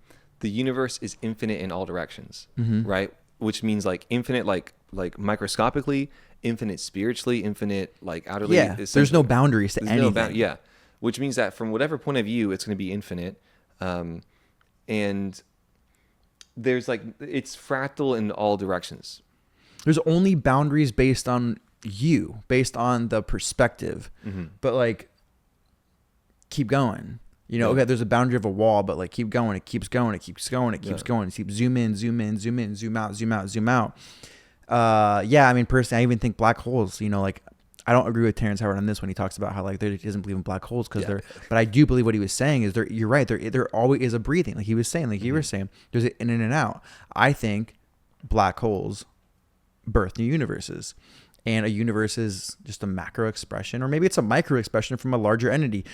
universe is infinite in all directions, right? Which means like infinite, like microscopically, infinite spiritually, infinite like outerly. Yeah, there's no boundaries to anything. Yeah, which means that from whatever point of view, it's going to be infinite, and there's like, it's fractal in all directions. There's only boundaries based on you, based on the perspective. But like, keep going. Okay, there's a boundary of a wall, but like, keep going. It keeps going. It keeps going. It keeps going. It keeps zoom in, zoom in, zoom in, zoom out, zoom out, zoom out. Yeah, I mean, personally, I even think black holes, like, I don't agree with Terrence Howard on this when he talks about how like he doesn't believe in black holes because but I do believe what he was saying is you're right. There always is a breathing. Like he was saying, like you were saying, there's an in and out. I think black holes birth new universes, and a universe is just a macro expression, or maybe it's a micro expression from a larger entity.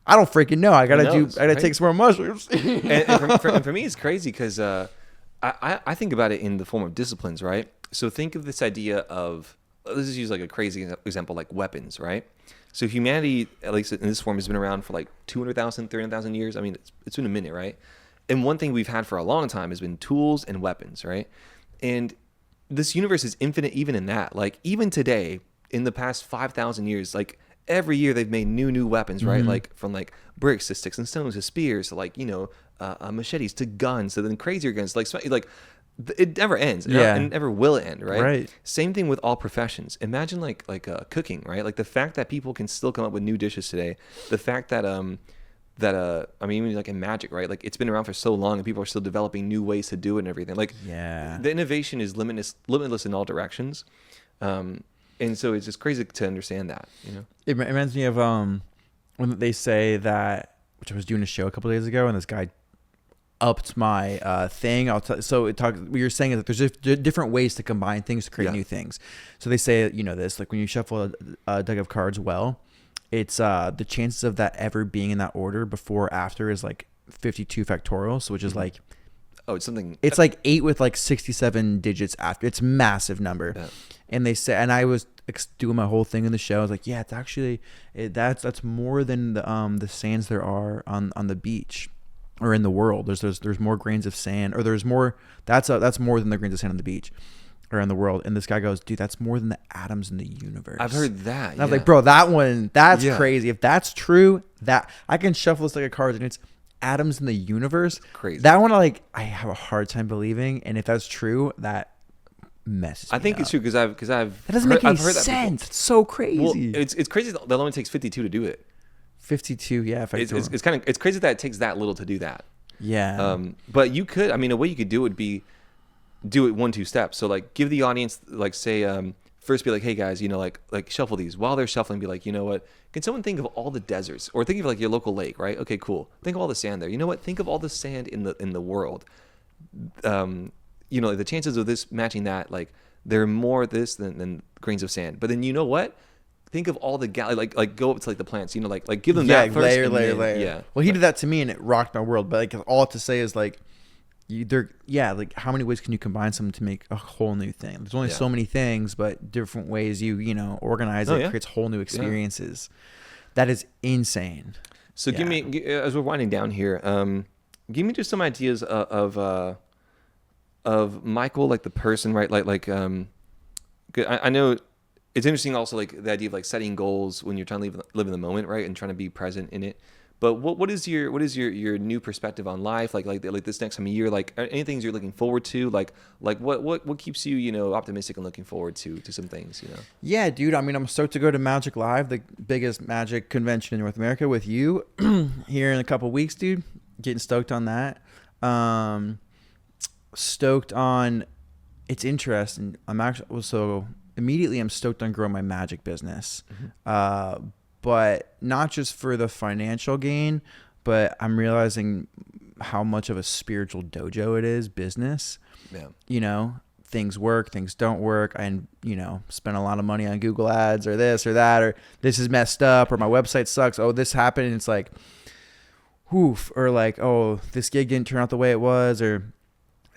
I don't freaking know. I gotta take some more mushrooms. and for me, it's crazy because I think about it in the form of disciplines, right? So think of this idea of, let's just use like a crazy example, like weapons, right? So humanity, at least in this form, has been around for like 200,000, 300,000 years. I mean, it's been a minute, right? And one thing we've had for a long time has been tools and weapons, right? And this universe is infinite even in that. Like, even today, in the past 5,000 years, like, every year they've made new weapons, right? Like, from like bricks to sticks and stones to spears to like, machetes to guns to then crazier guns. Like it never ends. Yeah. And it never will end, right? Right. Same thing with all professions. Imagine like cooking, right? Like the fact that people can still come up with new dishes today. The fact that I mean, even like in magic, right? Like, it's been around for so long, and people are still developing new ways to do it and everything. Like, the innovation is limitless in all directions, and so it's just crazy to understand that. It reminds me of when they say that, which I was doing a show a couple of days ago, and this guy upped my thing. What you're saying is that there's just different ways to combine things to create new things. So they say, this, like when you shuffle a deck of cards well, it's the chances of that ever being in that order before or after is like 52 factorial. So which is like, it's something. It's like 8 with like 67 digits after. It's a massive number. Yeah. And they say, and I was doing my whole thing in the show. I was like, yeah, it's actually that's more than the sands there are on the beach or in the world. There's more grains of sand, or there's more. That's more than the grains of sand on the beach or in the world. And this guy goes, dude, that's more than the atoms in the universe. I've heard that. And I was like, bro, that's crazy. If that's true, that I can shuffle this deck of cards and it's atoms in the universe. Crazy. That one, I have a hard time believing. And if that's true, that messes me I think up. It's true because I've that doesn't make any sense. It's so crazy. Well, it's crazy that only takes 52 to do it. 52, yeah. It's crazy that it takes that little to do that. Yeah. But you could, a way you could do it would be do it 1-2 steps. So like, give the audience, like, say first be like, hey guys, like shuffle these. While they're shuffling, be like, you know what? Can someone think of all the deserts, or think of like your local lake, right? Okay, cool. Think of all the sand there. You know what? Think of all the sand in the world. Like the chances of this matching that, like there are more of this than grains of sand. But then you know what? Think of all the like go up to like the plants, like give them that first. Layer. Yeah. Well, he did that to me and it rocked my world. But like all I have to say is like, like how many ways can you combine something to make a whole new thing? There's only so many things, but different ways you organize it creates whole new experiences. Yeah. That is insane. So give me, as we're winding down here, give me just some ideas of Michael, like the person, right? I know it's interesting also like the idea of like setting goals when you're trying to live in the moment, right? And trying to be present in it. But what is your new perspective on life? Like this next time of year, like any things you're looking forward to? Like what keeps you, optimistic and looking forward to some things, Yeah, dude. I mean, I'm stoked to go to Magic Live, the biggest magic convention in North America, with you here in a couple weeks, dude. Getting stoked on that. Stoked on. It's interesting. I'm stoked on growing my magic business. Mm-hmm. But not just for the financial gain, but I'm realizing how much of a spiritual dojo it is, business. Yeah. Things work, things don't work. And, spend a lot of money on Google ads or this or that, or this is messed up, or my website sucks. Oh, this happened. And it's like, whoof, or like, oh, this gig didn't turn out the way it was, or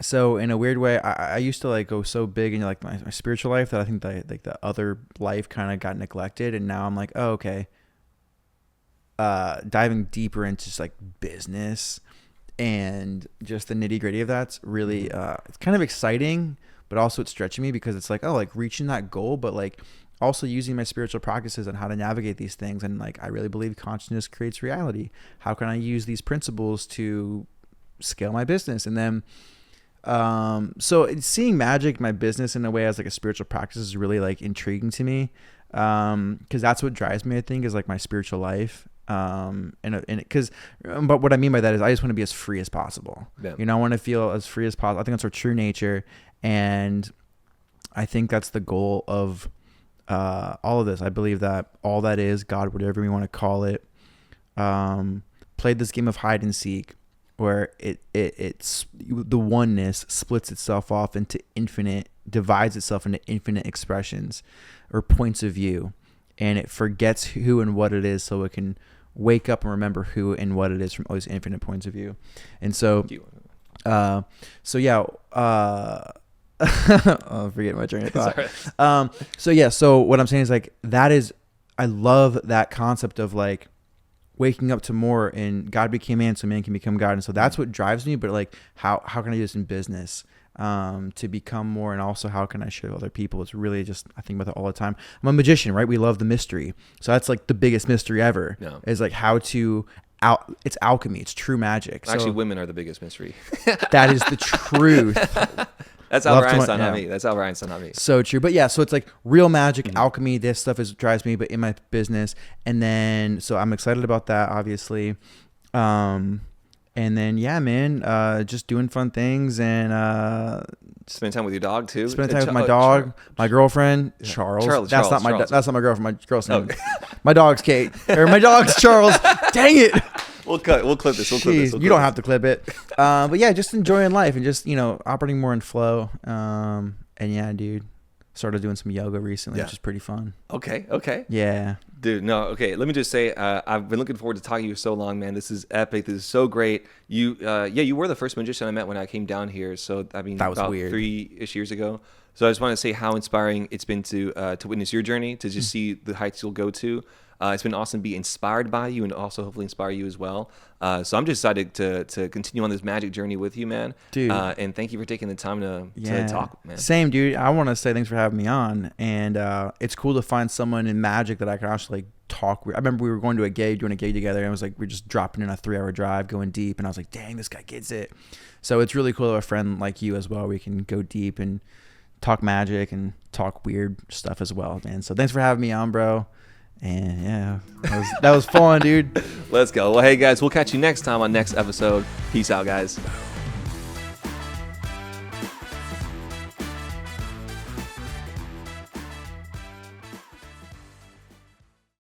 so in a weird way, I used to like go so big into like my spiritual life that I think that like the other life kind of got neglected, and now I'm like, oh, okay. Diving deeper into just like business and just the nitty gritty of that's really it's kind of exciting, but also it's stretching me because it's like, oh, like reaching that goal, but like also using my spiritual practices on how to navigate these things. And like I really believe consciousness creates reality. How can I use these principles to scale my business? And then so seeing magic, my business in a way as like a spiritual practice is really like intriguing to me. Cause that's what drives me, I think, is like my spiritual life. But what I mean by that is I just want to be as free as possible. Yeah. I want to feel as free as possible. I think that's our true nature. And I think that's the goal of, all of this. I believe that all that is God, whatever we want to call it, played this game of hide and seek, where it's the oneness splits itself off into divides itself into infinite expressions or points of view, and it forgets who and what it is, so it can wake up and remember who and what it is from all these infinite points of view. And so, I'll forget my train of thought. So what I'm saying is like I love that concept of like waking up to more, and God became man so man can become God. And so that's what drives me. But like, how can I do this in business, to become more? And also how can I share with other people? It's really just, I think about it all the time. I'm a magician, right? We love the mystery. So that's like the biggest mystery ever, is like how to it's alchemy. It's true magic. Actually, women are the biggest mystery. That is the truth. That's Albert Einstein on me. That's Albert Einstein on me. So true. But yeah, so it's like real magic, alchemy. This stuff drives me, but in my business. And then, so I'm excited about that, obviously. And then, yeah, man, just doing fun things and spend time with your dog too. Spend time with my dog, my girlfriend, Charles. That's not my girlfriend. My girlfriend. Okay. My dog's Kate, or my dog's Charles. Dang it. We'll clip this. You don't have to clip it. But yeah, just enjoying life and just, operating more in flow. And yeah, dude, started doing some yoga recently, which is pretty fun. Okay. Yeah. Dude, no, okay. Let me just say, I've been looking forward to talking to you so long, man. This is epic. This is so great. You were the first magician I met when I came down here. So, I mean, that was about weird. 3-ish years ago. So I just want to say how inspiring it's been to witness your journey, to just see the heights you'll go to. It's been awesome to be inspired by you and also hopefully inspire you as well. So I'm just excited to continue on this magic journey with you, man. Dude. And thank you for taking the time to talk, man. Same, dude. I want to say thanks for having me on. And it's cool to find someone in magic that I can actually talk with. I remember we were doing a gig together, and it was like we're just dropping in a 3-hour drive, going deep. And I was like, dang, this guy gets it. So it's really cool to have a friend like you as well. We can go deep and talk magic and talk weird stuff as well, man. So thanks for having me on, bro. And yeah, that was fun, dude. Let's go. Well, hey guys, we'll catch you next time on next episode. Peace out, guys.